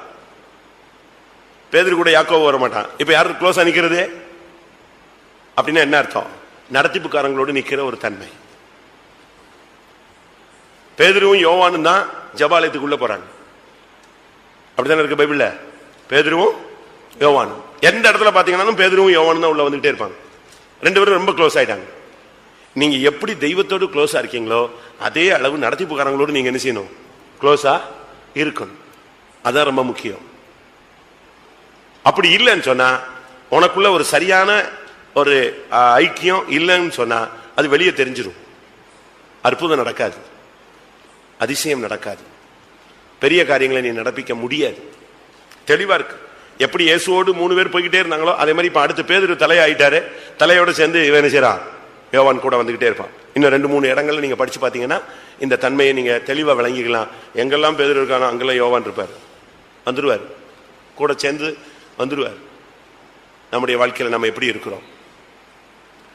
A: பேதுரு கூட யாக்கோபு வர மாட்டான். இப்ப யாரு க்ளோஸா நிக்கிறது அப்படின்னா என்ன அர்த்தம்? நடத்திப்புக்காரங்களோடு நிக்கிற ஒரு தன்மை. பேதுருவும் யோவானும் தான் ஜபாலயத்துக்குள்ள போறாங்க. அப்படித்தானே இருக்கு பைபிள்ல. பேதுருவும் யோவானும் எந்த இடத்துல பாத்தீங்கன்னா பேதுருவும் யோவானும் தான் உள்ள வந்துகிட்டே இருப்பாங்க. 2 பேரும் ரொம்ப க்ளோஸ் ஆயிட்டாங்க. நீங்க எப்படி தெய்வத்தோடு க்ளோஸா இருக்கீங்களோ அதே அளவு நடத்திப்புக்காரங்களோடு நீங்க என்ன செய்யணும்? க்ளோஸா இருக்கணும். அதான் ரொம்ப முக்கியம். அப்படி இல்லைன்னு சொன்னா, உனக்குள்ள ஒரு சரியான ஒரு ஐக்கியம் இல்லைன்னு சொன்னா அது வெளியே தெரிஞ்சிடும். அற்புதம் நடக்காது, அதிசயம் நடக்காது, பெரிய காரியங்களை நீ நடப்பிக்க முடியாது. தெளிவா இருக்கு. எப்படி இயேசுவோடு 3 பேர் போய்கிட்டே இருந்தாங்களோ அதே மாதிரி இப்ப அடுத்து பேதுரு தலையாயிட்டாரு. தலையோட சேர்ந்து இவன் செய்றான், யோவான் கூட வந்துகிட்டே இருப்பான். இன்னும் 2-3 இடங்கள்ல நீங்க படிச்சு பாத்தீங்கன்னா இந்த தன்மையை நீங்க தெளிவா விளங்கிக்கலாம். எங்கெல்லாம் பேதுரு இருக்கானோ அங்கெல்லாம் யோவான் இருப்பார், வந்துருவார், கூட சேர்ந்து வந்துருவார். நம்முடைய வாழ்க்கையில நம்ம எப்படி இருக்கிறோம்?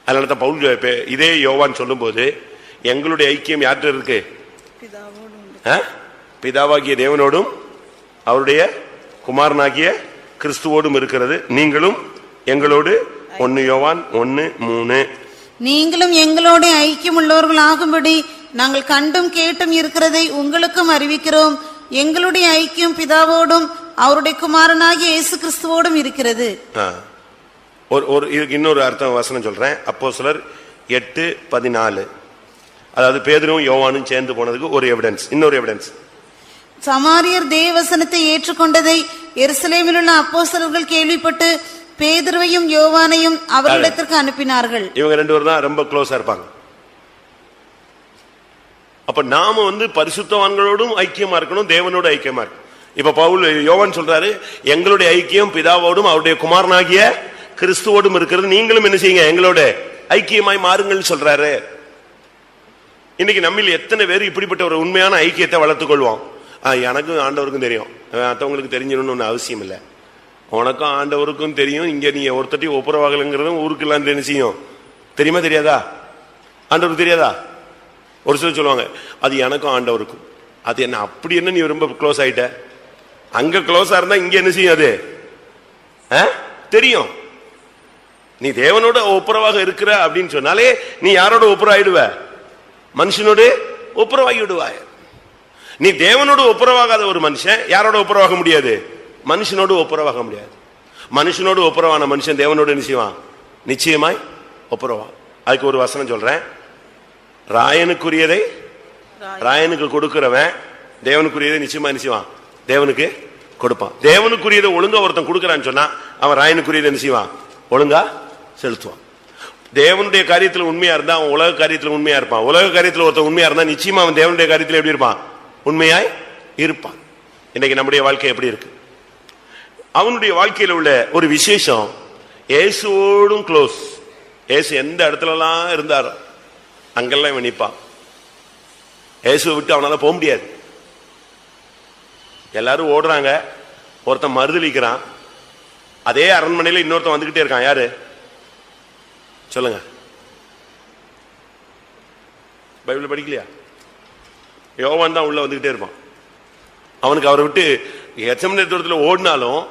A: அதனால தான் பவுல் இதே யோவான் சொல்லும் போது எங்களுடைய ஐக்கியம் யார்கிட்ட இருக்கு? பிதாவாகிய தேவனோடும் அவருடைய குமாரனாகிய கிறிஸ்துவோடும் இருக்கிறது. நீங்களும் எங்களோடு 1 யோவான் 1:3.
B: நீங்களும் எங்களோட ஐக்கியம் உள்ளவர்கள் ஆகும்படி நாங்கள் கண்டும் கேட்டும் இருக்கிறதை உங்களுக்கும் அறிவிக்கிறோம். எங்களுடைய ஐக்கியம் பிதாவோடும் அவருடைய குமாரனாகிய இயேசு கிறிஸ்துவோடும் இருக்கிறது.
A: இன்னொரு அர்த்தம் வசனம் சொல்றேன். அப்போஸ்தலர் 8:14. அதாவது பேதுருவும் யோவானும் சேர்ந்து போனதுக்கு ஒரு எவிடன்ஸ். இன்னொரு எவிடன்ஸ்,
B: சமாரியர் தேவவசனத்தை ஏற்றுக்கொண்டதை எருசலேமில் உள்ள அப்போஸ்தலர்கள் கேள்விப்பட்டு பேதுருவையும் யோவானையும் அவர்களிடத்திற்கு அனுப்பினார்கள். இவங்க
A: 2 பேரும் தான் ரொம்ப க்ளோஸா இருப்பாங்க. அப்ப நாம பரிசுத்தவான்களோடும் ஐக்கியமா இருக்கணும், தேவனோட ஐக்கியமா இருக்கணும். இப்ப பவுல் யோவான் சொல்றாரு, எங்களுடைய ஐக்கியம் பிதாவோடும் அவருடைய குமாரனாகிய கிறிஸ்துவோடும் இருக்கிறது. நீங்களும் என்ன செய்யுங்க? எங்களோட ஐக்கியமாய் மாறுங்கள் சொல்றாரு. இன்னைக்கு நம்மில் எத்தனை பேர் இப்படிப்பட்ட ஒரு உண்மையான ஐக்கியத்தை வளர்த்துக் கொள்வோம்? எனக்கும் ஆண்டவருக்கும் தெரியும், மற்றவங்களுக்கு தெரிஞ்சிடணும்னு அவசியம் இல்லை. உனக்கும் ஆண்டவருக்கும் தெரியும். இங்க நீ ஒருத்தட்டி ஒப்புரவாகலங்கிறதும் ஊருக்கெல்லாம் என்ன செய்யும்? தெரியுமா தெரியாதா? ஆண்டவருக்கு தெரியாதா? ஒரு சிலர் சொல்லுவாங்க அது எனக்கும் ஆண்டவருக்கும். அது என்ன அப்படி என்ன நீ ரொம்ப க்ளோஸ் ஆயிட்ட? அங்க க்ளோஸா இருந்தா இங்க என்ன செய்யும்? அது தெரியும். நீ தேவனோட ஒப்புரவாக இருக்கிற அப்படின்னு சொன்னாலே நீ யாரோட ஒப்புரவாயிடுவ? மனுஷனோடு ஒப்புரவாகி விடுவாய். நீ தேவனோடு ஒப்புரவாகாத ஒரு மனுஷன் யாரோட ஒப்புரவாக முடியாது? மனுஷனோடு ஒப்புரவாக முடியாது. மனுஷனோடு ஒப்புரவான மனுஷன் தேவனோடு நிச்சயமாய் நிச்சயமாய் ஒப்புரவா. அதுக்கு ஒரு வசனம் சொல்றேன். ராயனுக்குரியதை ராயனுக்கு கொடுக்கிறவன் தேவனுக்குரியதை நிச்சயமா தேவனுக்கு கொடுப்பான். தேவனுக்குரியதை ஒழுங்கா ஒருத்தன் கொடுக்கறான்னு சொன்னா அவன் ராயனுக்குரியதை நிச்சயமா ஒழுங்கா செலுத்துவான். தேவனுடைய காரியத்தில் உண்மையா இருந்தா அவன் உலக காரியத்தில் உண்மையா இருப்பான். உலக காரியத்தில் ஒருத்தன் உண்மையா இருந்தா நிச்சயமா அவன் தேவனுடைய காரியத்தில் எப்படி இருப்பான்? உண்மையாய் இருப்பான். இன்னைக்கு நம்முடைய வாழ்க்கை எப்படி இருக்கு? அவனுடைய வாழ்க்கையில் உள்ள ஒரு விசேஷம், இயேசுவோடும் க்ளோஸ். இயேசு எந்த இடத்துல எல்லாம் இருந்தாரோ அங்கெல்லாம் இவன் நிற்பான். இயேசுவை விட்டு அவனால போக முடியாது. எல்லாரும் ஓடுறாங்க, ஒருத்தன் மறுதளிக்கிறான். அதே அரண்மனையில் இன்னொருத்தன் வந்துகிட்டே இருக்கான். யாரு சொல்லுங்க? பைபிள் படிக்கலையா? யோவான் தான் உள்ள வந்துகிட்டே இருப்பான். அவனுக்கு அவரை விட்டு எச்சமணி தூரத்தில் ஓடினாலும்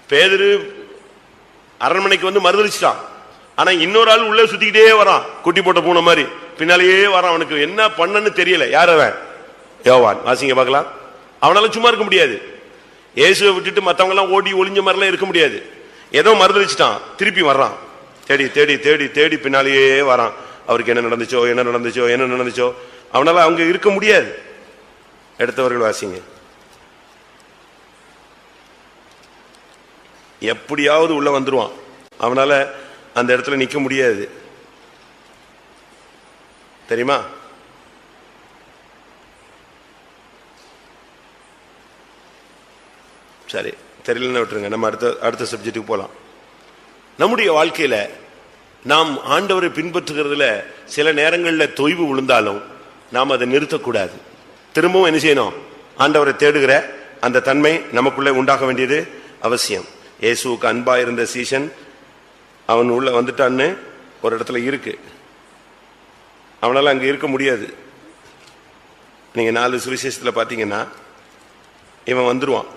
A: பேதுரு அரண்மனைக்கு வந்து மறுதளிச்சிட்டான். ஆனா இன்னொரு ஆள் உள்ள சுத்திக்கிட்டே வரான், குட்டி போட்ட பூனை மாதிரி பின்னாலேயே வரான். அவனுக்கு என்ன பண்ணன்னு தெரியல. யார் அவன்? யோவான். வாசிங்க பார்க்கலாம். அவனால சும்மா இருக்க முடியாது. இயேசுவை விட்டுட்டு மற்றவங்க எல்லாம் ஓடி ஒளிஞ்ச மாதிரிலாம் இருக்க முடியாது. ஏதோ மறுதளிச்சிட்டான், திருப்பி வர்றான். தேடி தேடி தேடி தேடி பின்னாலேயே வரான். அவருக்கு என்ன நடந்துச்சோ என்ன நடந்துச்சோ என்ன நடந்துச்சோ அவனால அவங்க இருக்க முடியாது. எடுத்தவர்கள் வாசிங்க. எப்படியாவது உள்ள வந்துருவான். அவனால அந்த இடத்துல நிக்க முடியாது. தெரியுமா? சரி, தெரியலன்னு விட்டுருங்க. நம்ம அடுத்த சப்ஜெக்டுக்கு போலாம். நம்முடைய வாழ்க்கையில நாம் ஆண்டவரை பின்பற்றுகிறதுல சில நேரங்களில் தொய்வு விழுந்தாலும் நாம் அதை நிறுத்தக்கூடாது. திரும்பவும் என்ன செய்யணும்? ஆண்டவரை தேடுகிற அந்த தன்மை நமக்குள்ளே உண்டாக வேண்டியது அவசியம். இயேசுவுக்கு அன்பா இருந்த சீசன் அவன் உள்ள வந்துட்டான்னு ஒரு இடத்துல இருக்கு. அவனால அங்க இருக்க முடியாது. நீங்க 4 சுவிசேஷத்துல பாத்தீங்கன்னா இவன் வந்துருவான்.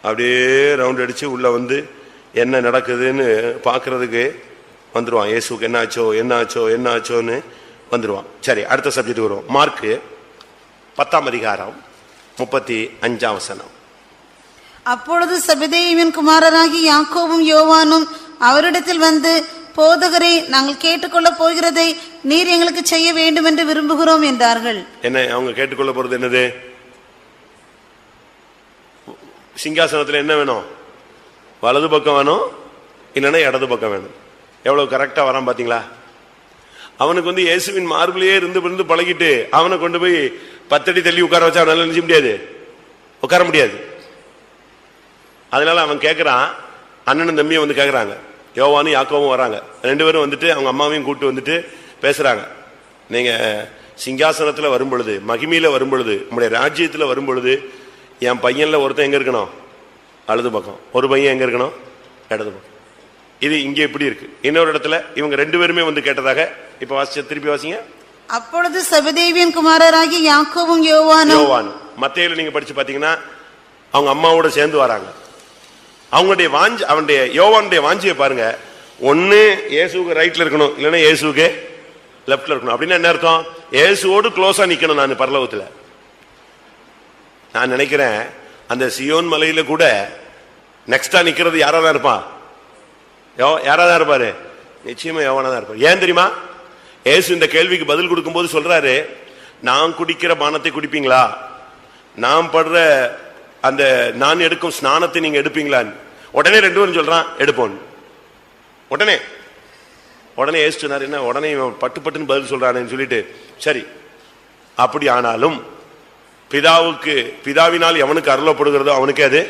A: அப்படியே ரவுண்ட் அடிச்சு உள்ள வந்து என்ன நடக்குதுன்னு பாக்குறதுக்கு வந்துருவான். இயேசுக்கு என்ன ஆச்சோ என்ன ஆச்சோ என்ன ஆச்சோன்னு வந்துருவான். சரி, அடுத்த சப்ஜெக்ட் வருவோம். மார்க்கு 10ஆம் அதிகாரம் 35ஆம் வசனம்.
B: அப்பொழுது செபதேயுவின் குமாரராகி யாக்கோபும் யோவானும் அவரிடத்தில் வந்து, போதகரே, நாங்கள் கேட்டுக்கொள்ள போகிறதை நீர் எங்களுக்கு செய்ய வேண்டும் என்று விரும்புகிறோம் என்றார்கள்.
A: என்ன அவங்க கேட்டுக்கொள்ள போறது? என்னது? சிங்காசனத்தில் என்ன வேணும்? வலது பக்கம் வேணும், இல்லைன்னா இடது பக்கம் வேணும். எவ்வளவு கரெக்டா வரான் பாத்தீங்களா? அவனுக்கு வந்து இயேசுவின் மார்பிலேயே இருந்து பழகிட்டு அவனை கொண்டு போய் 10 அடி தள்ளி உட்கார வச்சா அவனால நினைச்ச முடியாது, உட்கார முடியாது. அதனால அவன் கேட்கிறான். அண்ணனும் தம்பியும் வந்து கேட்கறாங்க. யோவானும் யாக்கோவும் வராங்க. 2 பேரும் வந்துட்டு அவங்க அம்மாவையும் கூட்டு வந்துட்டு பேசுறாங்க. நீங்க சிங்காசனத்துல வரும் பொழுது, மகிமையில வரும் பொழுது, நம்முடைய ராஜ்யத்துல வரும் பொழுது என் பையன்ல ஒருத்தன் எங்க இருக்கணும்? வலது பக்கம். ஒரு பையன் எங்க இருக்கணும்? இடது பக்கம். இது இங்க எப்படி இருக்கு? இன்னொரு இடத்துல இவங்க 2 பேருமே வந்து கேட்டதாக இப்ப வாசிச்ச, திருப்பி வாசிங்க.
B: அப்பொழுது செபதேயுவின் குமாரராகி யாக்கோபும் யோவானும்.
A: மத்தேயுல நீங்க படிச்சு பாத்தீங்கன்னா அவங்க அம்மாவோட சேர்ந்து வராங்க. அவங்களுடைய வாஞ்சி, அவனுடைய யோவானுடைய வாஞ்சியை பாருங்க. ஒன்னு இயேசுக்கு ரைட்ல இருக்கணும், இல்லைன்னா இயேசுக்கு லெப்ட்ல இருக்கணும். அப்படின்னா என்ன அர்த்தம்? இயேசுவோடு க்ளோஸா நிக்கணும். நான் பரலோகத்துல நான் நினைக்கிறேன் அந்த சியோன் மலையில கூட நெக்ஸ்டா நிக்கிறது யாராதான் இருப்பான்? யாராதான் இருப்பாரு? நிச்சயமா யோவானா இருப்பாரு. ஏன் தெரியுமா? இயேசு இந்த கேள்விக்கு பதில் கொடுக்கும் போது சொல்றாரு, நான் குடிக்கிற பானத்தை குடிப்பீங்களா? நான் படுற அந்த நான் எடுக்கும் ஸ்நானத்தை நீங்க எடுப்பீங்களான்னு. உடனே 2 பேரும் சொல்றான் எடுப்போம். உடனே இயேசு சொன்னார். என்ன உடனே பட்டுன்னு பதில் சொல்றானேன்னு சொல்லிட்டு, சரி அப்படி ஆனாலும் பிதாவினால் எவனுக்கு அருளப்படுகிறதோ அவனுக்கு அது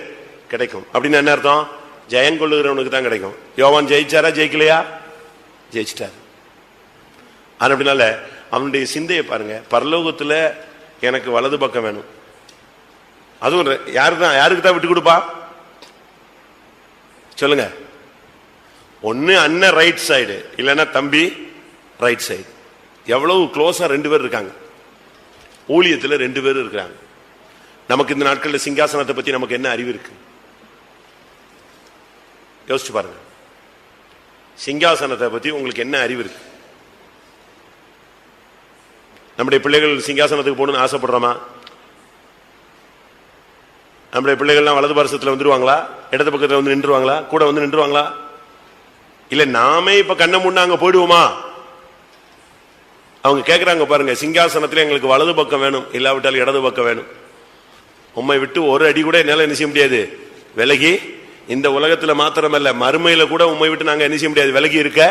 A: கிடைக்கும். அப்படின்னு என்ன அர்த்தம்? ஜெயங்கொள்ளுகிறவனுக்கு தான் கிடைக்கும். யோவான் ஜெயிச்சாரா ஜெயிக்கலையா? ஜெயிச்சிட்டாரு. அப்படினால அவனுடைய சிந்தையை பாருங்க. பரலோகத்துல எனக்கு வலது பக்கம் வேணும். அதுவும் யாருக்கு தான் விட்டு கொடுப்பா? சொல்லுங்க. ஒன்னு அண்ணன் ரைட் சைடு, இல்லைன்னா தம்பி ரைட் சைடு. எவ்வளவு க்ளோஸா ரெண்டு பேர் இருக்காங்க. ஊழியத்துல ரெண்டு பேரும் இருக்காங்க. நமக்கு இந்த நாட்களில் சிங்காசனத்தை பத்தி நமக்கு என்ன அறிவு இருக்கு? யோசிச்சு பாருங்க. சிங்காசனத்தை பத்தி உங்களுக்கு என்ன அறிவு இருக்கு? நம்முடைய பிள்ளைகள் சிங்காசனத்துக்கு போகணும்னு ஆசைப்படுறோமா? நம்முடைய பிள்ளைகள்லாம் வலது பாரசத்துல வந்துருவாங்களா? இடது பக்கத்துல வந்து நின்றுவாங்களா? கூட வந்து நின்றுவாங்களா? இல்ல நாமே இப்ப கண்ண முன்னா அங்க போயிடுவோமா? அவங்க கேட்கிறாங்க பாருங்க, சிங்காசனத்துல எங்களுக்கு வலது பக்கம் வேணும், இல்லாவிட்டால் இடது பக்கம் வேணும். உம்மை விட்டு ஒரு அடி கூட என்னால என்ன செய்ய முடியாது விலகி, இந்த உலகத்துல மாத்திரமல்ல மறுமையில கூட உம்மை விட்டு நாங்க என்ன செய்ய முடியாது விலகி இருக்க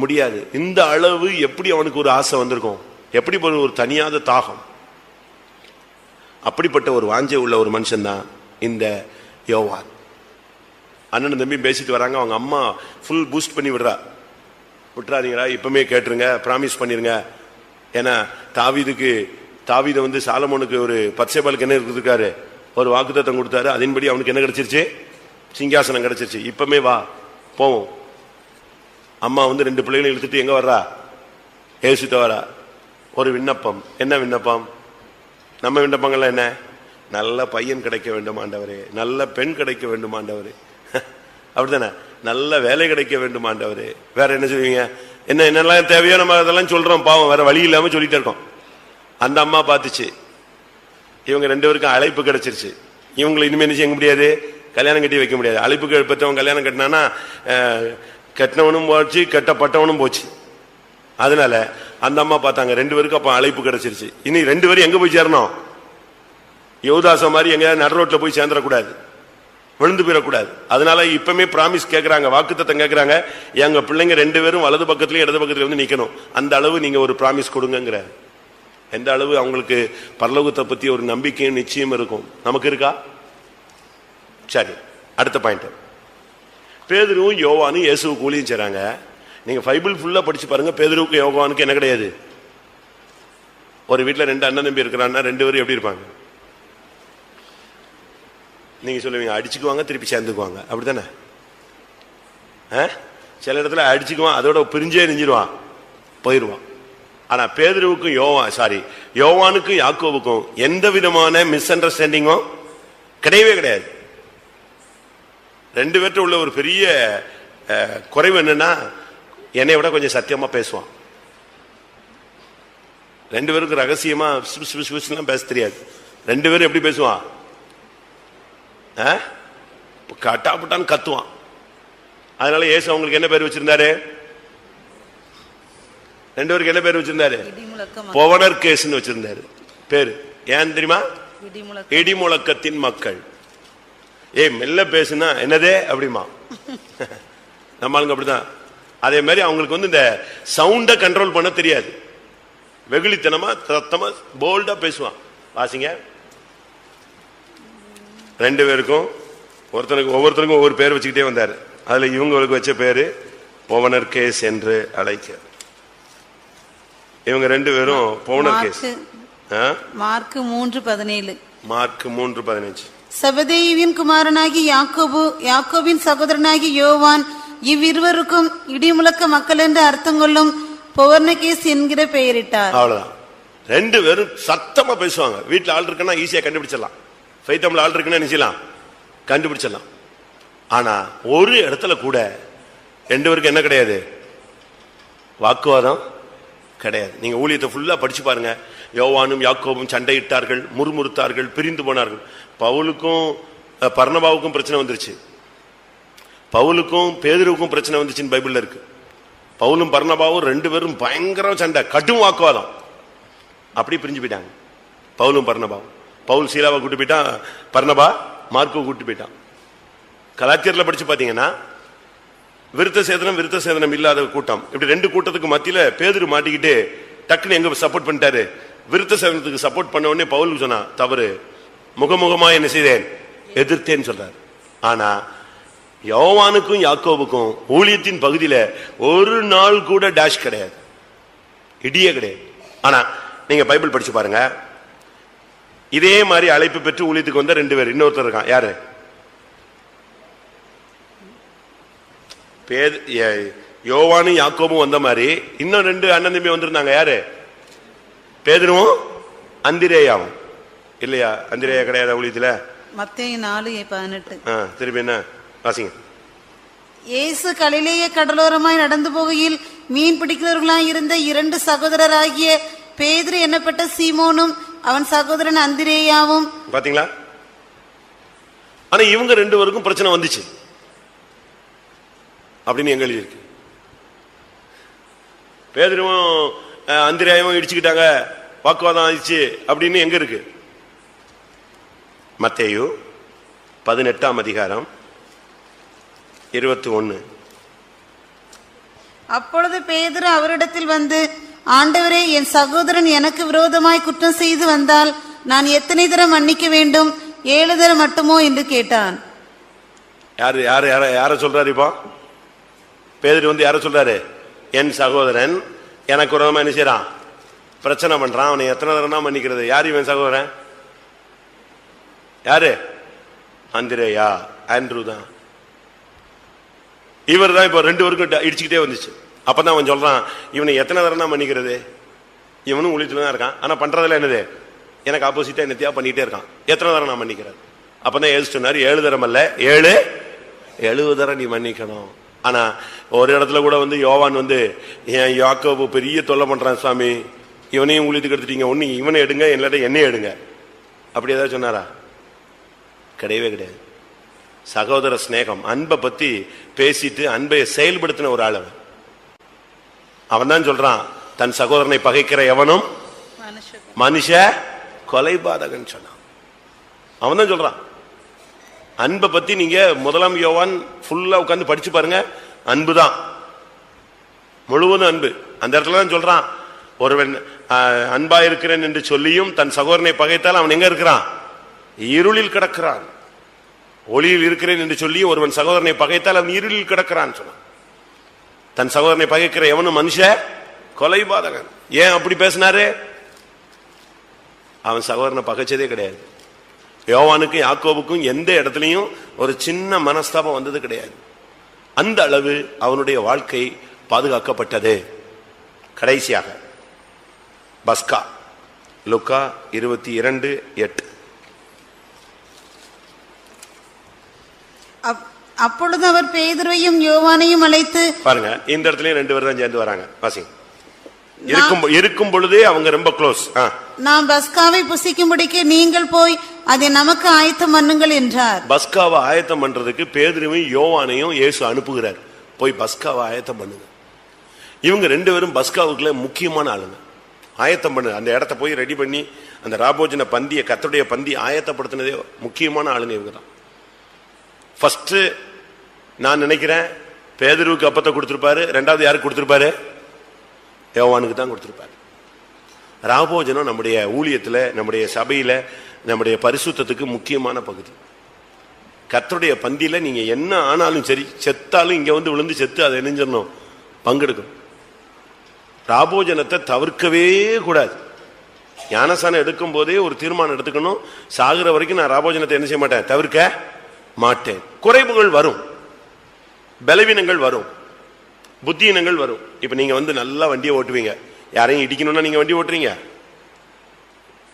A: முடியாது. இந்த அளவு எப்படி அவனுக்கு ஒரு ஆசை வந்திருக்கும், எப்படி ஒரு தனியாத தாகம். அப்படிப்பட்ட ஒரு வாஞ்சை உள்ள ஒரு மனுஷன் தான் இந்த யோவான். அண்ணன் தம்பி பேசிட்டு வராங்க. அவங்க அம்மா ஃபுல் பூஸ்ட் பண்ணி விட்டுறாதீங்களா, இப்பவுமே கேட்டுருங்க, பிராமிஸ் பண்ணிருங்க. ஏன்னா தாவீது வந்து சாலமோனுக்கு ஒரு பத்சேபாலுக்கு என்ன இருக்காரு, ஒரு வாக்குத்தத்தம் கொடுத்தாரு. அதன்படி அவனுக்கு என்ன கிடைச்சிருச்சு? சிங்காசனம் கிடைச்சிருச்சு. இப்பமே வா போவோம். அம்மா வந்து ரெண்டு பிள்ளைகளை இழுத்துட்டு எங்க வர்றா? ஏசுத்த வரா. ஒரு விண்ணப்பம். என்ன விண்ணப்பம்? நம்ம விண்ணப்பங்கள்லாம் என்ன? நல்ல பையன் கிடைக்க வேண்டும் ஆண்டவரே, நல்ல பெண் கிடைக்க வேண்டும் ஆண்டவரே, அப்படித்தானே? நல்ல வேலை கிடைக்க வேண்டும் ஆண்டவரே. வேற என்ன சொல்லுவீங்க? என்னெல்லாம் தேவையோ நம்ம அதெல்லாம் சொல்றோம். பாவம், வேற வழி இல்லாம சொல்லிட்டே இருக்கோம். அந்த அம்மா பார்த்துச்சு, இவங்க ரெண்டு பேருக்கும் அழைப்பு கிடைச்சிருச்சு. இவங்களை இனிமே என்ன செய்ய முடியாது, கல்யாணம் கட்டி வைக்க முடியாது. அழைப்பு பெற்றவன் கல்யாணம் கட்டினானா கட்டினவனும் போச்சு, கட்டப்பட்டவனும் போச்சு. அதனால அந்த அம்மா பார்த்தாங்க, ரெண்டு பேருக்கும் அப்ப அழைப்பு கிடைச்சிருச்சு. இனி ரெண்டு பேரும் எங்க போய் சேரணும்? யோதாச மாதிரி எங்க நடு ரோட்ல போய் சேர்ந்துடக்கூடாது, விழுந்து போயிடக்கூடாது. அதனால இப்பவுமே பிராமிஸ் கேட்கறாங்க, வாக்குத்தத்தம் கேட்கறாங்க. எங்க பிள்ளைங்க ரெண்டு பேரும் வலது பக்கத்துலயும் இடது பக்கத்துல வந்து நிக்கணும். அந்த அளவு நீங்க ஒரு பிராமிஸ் கொடுங்கிற. எந்த அளவு அவங்களுக்கு பரலோகத்தை பத்தி ஒரு நம்பிக்கையும் நிச்சயம் இருக்கும். நமக்கு இருக்கா? சரி, அடுத்த பாயிண்ட். பேதுருவும் யோவானும் இயேசுவுக்கு ஊழியம் செய்றாங்க. நீங்க பைபிள் ஃபுல்லா படிச்சு பாருங்க. பேதுருவுக்கு யோவானுக்கு என்ன கிடையாது. ஒரு வீட்டுல ரெண்டு அண்ணன் தம்பி இருக்கிறான்னா ரெண்டு பேரும் எப்படி இருப்பாங்க? நீங்க சொல்லுவீங்க அடிச்சுக்குவாங்க, திருப்பி சேர்ந்துக்குவாங்க, அப்படித்தானே? சில இடத்துல அடிச்சுக்குவான், அதோட பிரிஞ்சே நெஞ்சிருவான், போயிடுவான். ஆனா பேதுருவுக்கும் யோவானுக்கும் யாக்கோவுக்கும் எந்த விதமான மிஸ் அண்டர்ஸ்டாண்டிங்கும் கிடையவே கிடையாது. ரெண்டு பேர்ட்ட உள்ள ஒரு பெரிய குறைவு என்னன்னா, என்னை விட கொஞ்சம் சத்தியமா பேசுவான். ரெண்டு பேருக்கு ரகசியமா பேச தெரியாது. ரெண்டு பேரும் எப்படி பேசுவான்? கட்டாப்புட்டான்னு கத்துவான். அதனால இயேசு அவங்களுக்கு என்ன பேர் வச்சிருந்தாரு? ரெண்டு பேருக்கு என்ன பேர் வச்சிருந்தாரு? போவனர் கேஸ்ன்னு வச்சிருந்தாரு பேரு. ஏன் தெரியுமா? இடிமுழக்கத்தின் மக்கள். மெல்ல பேசுனா என்னதே அப்படிமா. நம்மளுக்கு அப்படிதான். அதே மாதிரி அவங்களுக்கு வந்து இந்த சவுண்ட கண்ட்ரோல் பண்ண தெரியாது. வெகுளித்தனமா சத்தமா போல்டா பேசுவான். வாசிங்க. ரெண்டு பேருக்கும் ஒவ்வொருத்தருக்கும் ஒவ்வொரு பேர் வச்சுக்கிட்டே வந்தாரு. அதுல இவங்களுக்கு வச்ச பேரு போவனர் கேஸ் என்று அழைக்க. இவங்க ரெண்டு பேரும் போவனர் கேஸ்.
B: மார்க் 3:17.
A: மார்க் 3:15.
B: செபதேயுவின் குமாரனாகி யாக்கோபின் சகோதரனாகி யோவான் இவ்விருவருக்கும் இடிமுழக்க மக்கள் என்று அர்த்தம் கொள்ளும் போவர்னகேஸ் என்கிற பெயரிட்டார்.
A: அவ்வளவுதான். ரெண்டு பேரும் சத்தமா பேசுவாங்க. வீட்டுல ஆள் இருக்குன்னா ஈஸியா கண்டுபிடிச்சிடலாம். ஃபைத்தம்ல ஆள் இருக்குன்னா நினைச்சலாம், கண்டுபிடிச்சிடலாம். ஆனா ஒரு இடத்துல கூட ரெண்டு பேருக்கு என்ன கிடையாது, வாக்குவாதம் கிடையாது. நீங்க ஊழியத்தை ஃபுல்லா படிச்சு பாருங்க. யோவானும் யாக்கோபும் சண்டையிட்டார்கள், முறுமுறுத்தார்கள், பிரிந்து போனார்கள். பவுலுக்கும் பர்னபாவுக்கும் பிரச்சனை வந்துருச்சு. பவுலுக்கும் பேதுருவுக்கும் பிரச்சனை வந்துச்சுன்னு பைபிள்ல இருக்கு. பவுலும் பர்னபாவும் ரெண்டு பேரும் பயங்கர சண்டை, கடும் வாக்குவாதம். அப்படி பிரிஞ்சு போயிட்டாங்க பவுலும் பர்னபாவும். பவுல் சீலாவை கூட்டு போயிட்டான், பர்னபா மார்க்கோ கூட்டு போயிட்டான். கலாத்தியர்ல படிச்சு பாத்தீங்கன்னா விருத்த சேதனம் இல்லாத கூட்டம். இப்படி ரெண்டு கூட்டத்துக்கு மத்தியில பேதுரு மாட்டிக்கிட்டு டக்குன்னு எங்க சப்போர்ட் பண்ணிட்டாரு, விருத்த சேதனத்துக்கு சப்போர்ட் பண்ண உடனே பவுல் சொன்னா தவறு, முகமுகமா என்ன செய்தேன், எதிர்த்தேன்னு சொல்றாரு. ஆனா யோவானுக்கும் யாக்கோபுக்கும் ஊழியத்தின் பகுதியில ஒரு நாள் கூட டாஷ் கிடையாது, இடியே கிடையாது. ஆனா நீங்க பைபிள் படிச்சு பாருங்க. இதே மாதிரி அழைப்பு பெற்று ஊழியத்துக்கு வந்த ரெண்டு பேர், இன்னொருத்தர் இருக்கான். யாரு? யோவானும் யாக்கோபும் வந்த மாதிரி இன்னும் 2 அண்ணன் தம்பி வந்திருந்தாங்க. யாரு? பேதுருவும் அந்திரேயாவும். இல்லையா? அந்திரேயா கிடையாது ஊழியத்துல?
B: மத்தேயு 4:18.
A: திருப்பி என்ன வாசிங்க.
B: இயேசு கலிலேய கடலோரமாய் நடந்து போகையில் மீன் பிடிக்கிறவர்களாய் இருந்த 2 சகோதரராகிய பேதுரு என்னப்பட்ட சீமோனும் அவன் சகோதரன் அந்திரேயாவும்.
A: பாத்தீங்களா? ஆனா இவங்க 2 பேருக்கும் பிரச்சனை வந்துச்சு அப்படின்னு எங்க எழுதி இருக்கு. பேதுருவும் அந்திரேயாவும் இடிச்சுக்கிட்டாங்க, வாக்குவாதம் ஆயிடுச்சு அப்படின்னு எங்க இருக்கு? மத்தேயு 18:21.
B: அப்பொழுது பேதுரு அவரிடத்தில் வந்து, ஆண்டவரே, என் சகோதரன் எனக்கு விரோதமாய் குற்றம் செய்து வந்தால் நான் எத்தனை தரம் மன்னிக்க வேண்டும்? 7 தரம் மட்டுமோ என்று கேட்டான்.
A: யார சொல்றாரு இப்போ? பேதுரு வந்து யார சொல்றாரு? என் சகோதரன் எனக்கு விரோதமா என்ன செய்யறான்? பிரச்சனை பண்றான். அவனை எத்தனை தரம் தான் மன்னிக்கிறது? யாரு இவன் சகோதரன்? யாரு? அந்திரேயா, ஆண்ட்ரூ தான். இவர் தான் இப்போ 2 பேருக்கும் இடிச்சுக்கிட்டே வந்துச்சு. அப்பதான் அவன் சொல்றான், இவனை எத்தனை தரம் தான் மன்னிக்கிறது? இவனும் ஊழியத்துல தான் இருக்கான், ஆனா பண்றதுல என்னது? எனக்கு ஆப்போசிட்டா என்னத்தையா பண்ணிட்டே இருக்கான். எத்தனை தரம் நான் மன்னிக்கிறேன்? அப்பதான் ஏசு சொன்னாரு, 7 தரம் அல்ல 70 தரம் நீ மன்னிக்கணும். ஆனா ஒரு இடத்துல கூட வந்து யோவான் வந்து, என் யாக்கோபு பெரிய தொல்லை பண்றான் சாமி, இவனையும் ஊழியத்துக்கு எடுத்துட்டீங்க, ஒண்ணு இவனை எடுங்க இல்லாட்ட என்னையே எடுங்க, அப்படி ஏதாவது சொன்னாரா? கிடையவே கிடையாது. சகோதர ஸ்நேகம், அன்பை பத்தி பேசிட்டு அன்பை செயல்படுத்தின ஒரு ஆள் அவன். அவன் தான் சொல்றான், தன் சகோதரனை பகைக்கிற எவனும் மனுஷ கொலைபாதகன் சொன்னான். அவன் தான் சொல்றான். அன்பை பத்தி நீங்க 1 யோவான் ஃபுல்லா உட்கார்ந்து படிச்சு பாருங்க. அன்புதான், முழுவதும் அன்பு. அந்த இடத்துல தான் சொல்றான், ஒருவன் அன்பா இருக்கிறேன் என்று சொல்லியும் தன் சகோதரனை பகைத்தால் அவன் எங்க இருக்கிறான்? இருளில் கிடக்கிறான். ஒளியில் இருக்கிறேன் என்று சொல்லி ஒருவன் சகோதரனை பகைத்தால் அவன் இருளில் கிடக்கிறான் சொன்னான். தன் சகோதரனை பகைக்கிற எவனும் மனுஷ கொலைபாதகன். ஏன் அப்படி பேசினாரு? அவன் சகோதரனை பகைச்சதே கிடையாது. யோவானுக்கும் யாக்கோபுக்கும் எந்த இடத்துலையும் ஒரு சின்ன மனஸ்தாபம் வந்தது கிடையாது. அந்த அளவு அவனுடைய வாழ்க்கை பாதுகாக்கப்பட்டது. கடைசியாக பஸ்கா, லூக்கா 22:8.
B: அப்பொழுது அவர் பேதுருவையும் யோவானையும் அழைத்து, பாருங்க
A: இந்த இடத்துலயும் 2 பேர் தான் சேர்ந்து வராங்க. வாசிங்க. இருக்கும் பொழுதே அவங்க ரொம்ப க்ளோஸ்.
B: நாம் பஸ்காவை புசிக்கும்படிக்கு நீங்கள் போய் அதை நமக்கு ஆயத்தம் பண்ணுங்கள் என்றார்.
A: பஸ்காவை ஆயத்தம் பண்றதுக்கு பேதுருவையும் யோவானையும் இயேசு அனுப்புகிறார். போய் பஸ்காவை ஆயத்தம் பண்ணுங்க. இவங்க 2 பேரும் பஸ்காவுக்குள்ள முக்கியமான ஆளுங்க. ஆயத்தம் பண்ணு, அந்த இடத்த போய் ரெடி பண்ணி அந்த ராபோஜன பந்தியை, கர்த்தருடைய பந்தி ஆயத்தப்படுத்தினதே முக்கியமான ஆளுங்க இவங்க தான். ஃபர்ஸ்ட் நான் நினைக்கிறேன் பேதுருவுக்கு அப்பத்தை கொடுத்திருப்பாரு. 2வது யாருக்கு கொடுத்திருப்பாரு? யோவானுக்கு தான் கொடுத்திருப்பாரு. ராபோஜனம் நம்முடைய ஊழியத்துல, நம்முடைய சபையில, நம்முடைய பரிசுத்தத்துக்கு முக்கியமான பகுதி. கர்த்தருடைய பந்தியில நீங்க என்ன ஆனாலும் சரி, செத்தாலும் இங்க வந்து விழுந்து செத்து அதை நெஞ்சிடணும், பங்கெடுக்கணும். ராபோஜனத்தை தவிர்க்கவே கூடாது. ஞானசானம் எடுக்கும் போதே ஒரு தீர்மானம் எடுத்துக்கணும், சாகுற வரைக்கும் நான் ராபோஜனத்தை என்ன செய்ய மாட்டேன், தவிர்க்க மாட்டேன். குறைவுகள் வரும், பலவீனங்கள் வரும், புத்தியினங்கள் வரும். இப்ப நீங்க வந்து நல்லா வண்டியை ஓட்டுவீங்க, யாரையும் இடிக்கணும்னா நீங்க வண்டி ஓட்டுறீங்க.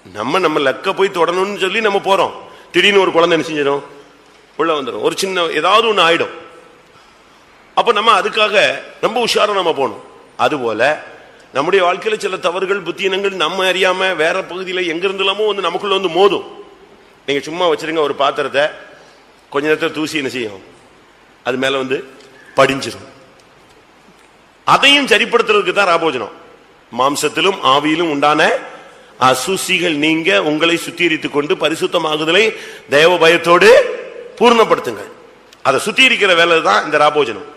A: நம்ம லக்க போய் தொடணும்னு சொல்லி நம்ம போறோம், திடீர்னு ஒரு குழந்தை என்ன செஞ்சிடும், உள்ள வந்துடும், ஒரு சின்ன ஏதாவது ஒண்ணு ஆயிடும். அப்ப நம்ம அதுக்காக ரொம்ப உஷாரம் நம்ம போகணும். அதுபோல நம்முடைய வாழ்க்கையில சில தவறுகள், புத்தியினங்கள் நம்ம அறியாம வேற பகுதியில எங்க இருந்தலாமோ வந்து நமக்குள்ள வந்து மோதும். நீங்க சும்மா வச்சிருங்க ஒரு பாத்திரத்தை, கொஞ்ச நேரத்தில் தூசி என்ன செய்யும், அது மேல வந்து படிஞ்சிடும். அதையும் சரிப்படுத்துறதுக்கு தான் ராபோஜனம். மாம்சத்திலும் ஆவியிலும் உண்டான அசுசிகள் நீங்க உங்களை சுத்திகரித்துக் கொண்டு பரிசுத்தமாகுதலை தேவ பயத்தோடு பூர்ணப்படுத்துங்கள். அதை சுத்திகரிக்கிற வேலை தான் இந்த ராபோஜனம்.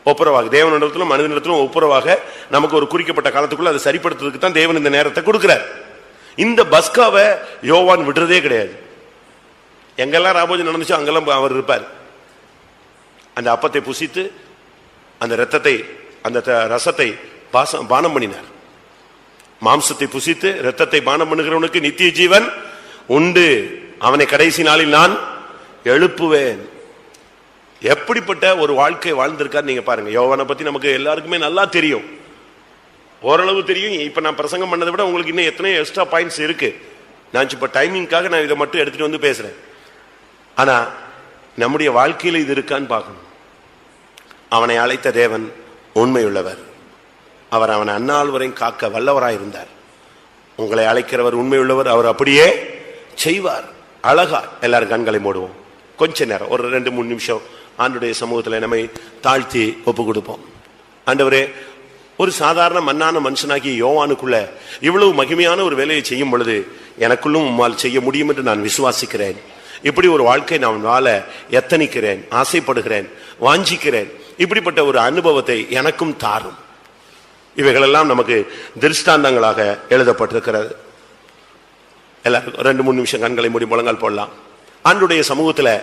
A: ஒப்புரவாக தேவனிடத்திலும் மனிதனிடத்திலும் ஒப்புரவாக நமக்கு ஒரு குறிக்கப்பட்ட காலத்துக்குள்ள அதை சரிப்படுத்துறதுக்கு தான் தேவன் இந்த நேரத்தை கொடுக்கிறார். இந்த பஸ்காவை யோவான் விடுறதே கிடையாது. எங்கெல்லாம் ராபோஜனம் நடந்துச்சோ அங்கெல்லாம் அவர் இருப்பார். அந்த அப்பத்தை புசித்து அந்த இரத்தத்தை, அந்த ரசத்தை பானம் பண்ணினார். மாம்சத்தை புசித்து இரத்தத்தை பானம் பண்ணுகிறவனுக்கு நித்திய ஜீவன் உண்டு, அவனை கடைசி நாளில் நான் எழுப்புவேன். எப்படிப்பட்ட ஒரு வாழ்க்கை வாழ்ந்திருக்காரு நீங்க பாருங்க. யோவானை பத்தி நமக்கு எல்லாருக்குமே நல்லா தெரியும், ஓரளவு தெரியும். இப்ப நான் பிரசங்கம் பண்ணதை விட உங்களுக்கு இன்னும் எத்தனை எக்ஸ்ட்ரா பாயிண்ட்ஸ் இருக்கு. நான் இப்ப டைமிங்காக நான் இதை மட்டும் எடுத்துட்டு வந்து பேசுறேன். ஆனா நம்முடைய வாழ்க்கையில இது இருக்கான்னு பார்க்கணும். அவனை அழைத்த தேவன் உண்மையுள்ளவர். அவர் அவனை அந்நாள் வரை காக்க வல்லவராயிருந்தார். உங்களை அழைக்கிறவர் உண்மையுள்ளவர், அவர் அப்படியே செய்வார். அழகா எல்லாரும் கண்களை மூடுவோம். கொஞ்ச நேரம் ஒரு 2-3 நிமிஷம் ஆண்டுடைய சமூகத்தில் நம்மை தாழ்த்தி ஒப்பு கொடுப்போம். ஆண்டவரே, ஒரு சாதாரண மண்ணான மனுஷனாகிய யோவானுக்குள்ள இவ்வளவு மகிமையான ஒரு வேலையை செய்யும் பொழுது எனக்குள்ளும் உம்மால் செய்ய முடியும் என்று நான் விசுவாசிக்கிறேன். இப்படி ஒரு வாழ்க்கை நான் வாழ எத்தனிக்கிறேன், ஆசைப்படுகிறேன், வாஞ்சிக்கிறேன். இப்படிப்பட்ட ஒரு அனுபவத்தை எனக்கும் தாரும். இவைகளெல்லாம் நமக்கு திருஷ்டாந்தங்களாக எழுதப்பட்டிருக்கிறது. எல்லாருக்கும் 2-3 நிமிஷம் கண்களை மூடி முழங்கால் போடலாம். ஆண்டுடைய சமூகத்தில்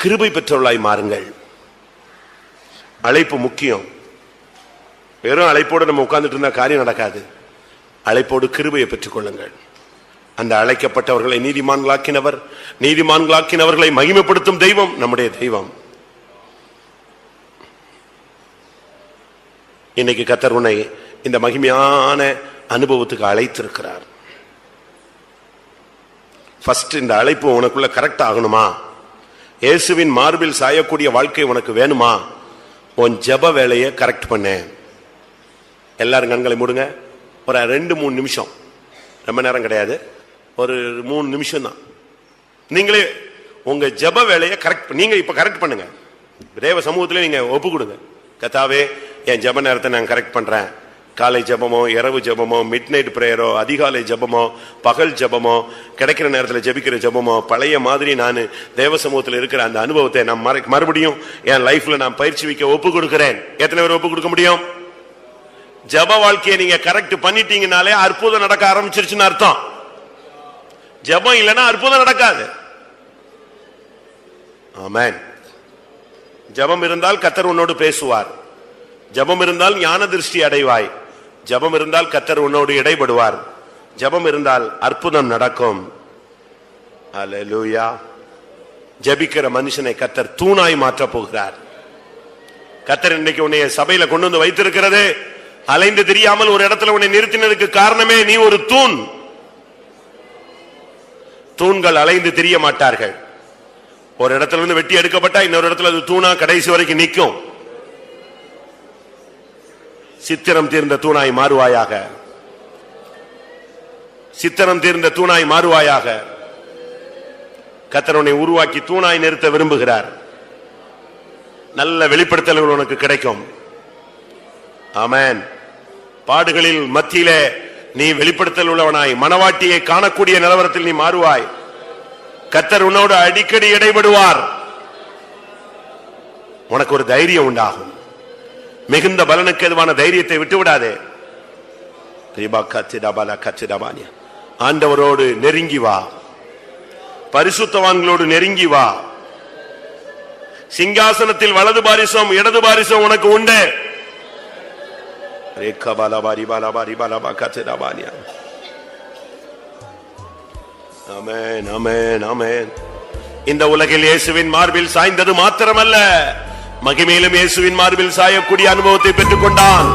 A: கிருபை பெற்றவர்களாய் மாறுங்கள். அழைப்பு முக்கியம். வெறும் அழைப்போடு நம்ம உட்கார்ந்துட்டு இருந்தா காரியம் நடக்காது. அழைப்போடு கிருபையை பெற்றுக் கொள்ளுங்கள். அந்த அழைக்கப்பட்டவர்களை நீதிமான்களாக்கினவர், நீதிமான்களாக்கினவர்களை மகிமைப்படுத்தும் தெய்வம் நம்முடைய தெய்வம். இன்னைக்கு கர்த்தர் உன்னை இந்த மகிமையான அனுபவத்துக்கு அழைத்திருக்கிறார். ஃபர்ஸ்ட் இந்த அழைப்பு உனக்குள்ள கரெக்ட் ஆகணுமா? இயேசுவின் மார்பில் சாயக்கூடிய வாழ்க்கை உனக்கு வேணுமா? உன் ஜெப வேலையை கரெக்ட் பண்ண. எல்லாரும் கண்களை மூடுங்க. ஒரு 2-3 நிமிஷம், ரொம்ப நேரம் கிடையாது, ஒரு 3 நிமிஷம் தான். நீங்களே உங்க ஜெப வேலையை கரெக்ட், நீங்க இப்ப கரெக்ட் பண்ணுங்க. தேவ சமூகத்திலே நீங்க ஒப்பு கொடுங்க. கர்த்தாவே, என் ஜெப நேரத்தை நான் கரெக்ட் பண்றேன். காலை ஜெபமோ, இரவு ஜெபமோ, மிட் நைட் பிரேயரோ, அதிகாலை ஜெபமோ, பகல் ஜெபமோ, கிடைக்கிற நேரத்தில் ஜெபிக்கிற ஜெபமோ, பழைய மாதிரி நான் தேவ சமூகத்தில் இருக்கிற அந்த அனுபவத்தை நான் மறுபடியும் என் லைஃப்ல நான் பயிற்சி வைக்க ஒப்பு கொடுக்கிறேன். எத்தனை பேர் ஒப்பு கொடுக்க முடியும்? ஜெப வாழ்க்கையை நீங்க கரெக்ட் பண்ணிட்டீங்கனாலே அற்புதம் நடக்க ஆரம்பிச்சிருச்சுன்னு அர்த்தம். ஜெபம் இல்லைன்னா அற்புதம் நடக்காது. ஆமென். ஜெபம் இருந்தால் கர்த்தர் உன்னோடு பேசுவார். ஜெபம் இருந்தால் ஞான திருஷ்டி அடைவாய். ஜெபம் இருந்தால் கர்த்தர் உன்னோடு இடைபடுவார். ஜெபம் இருந்தால் அற்புதம் நடக்கும். அல்லேலூயா. ஜெபிக்கிற மனுஷனை கர்த்தர் தூணாய் மாற்ற போகிறார். கர்த்தர் இன்னைக்கு உன்னை சபையில கொண்டு வந்து வைத்திருக்கிறது, அலைந்து தெரியாமல் ஒரு இடத்துல உன்னை நிறுத்தினதுக்கு காரணமே நீ ஒரு தூண். தூண்கள் அலைந்து தெரிய மாட்டார்கள். ஒரு இடத்துல இருந்து வெட்டி எடுக்கப்பட்டா இன்னொரு இடத்துல அது தூணா கடைசி வரைக்கும் நிற்கும். சித்திரம் தீர்ந்த தூணாய் மாறுவாயாக. சித்திரம் தீர்ந்த தூணாய் மாறுவாயாக. கர்த்தர் உன்னை உருவாக்கி தூணாய் நிறுத்த விரும்புகிறார். நல்ல வெளிப்படுத்தல்கள் உனக்கு கிடைக்கும். ஆமென். பாடுகளில் மத்தியிலே நீ வெளிப்படுத்தல் உள்ளவனாய் மனவாட்டியை காணக்கூடிய நிலவரத்தில் நீ மாறுவாய். கர்த்தர் உன்னோடு அடிக்கடி இடைபடுவார். உனக்கு ஒரு தைரியம் உண்டாகும். மிகுந்த பலனுக்கு எதுவான தைரியத்தை விட்டுவிடாதே. ஆண்டவரோடு நெருங்கி வா. பரிசுத்தவான்களோடு நெருங்கி வா. சிங்காசனத்தில் வலது பாரிசம் இடது பாரிசம் உனக்கு உண்டு. ஆமென், ஆமென், ஆமென். இந்த உலகில் இயேசுவின் மார்பில் சாய்ந்தது மாத்திரமல்ல, மகிமையிலும் இயேசுவின் மார்பில் சாயக்கூடிய அனுபவத்தை பெற்றுக் கொண்டான்.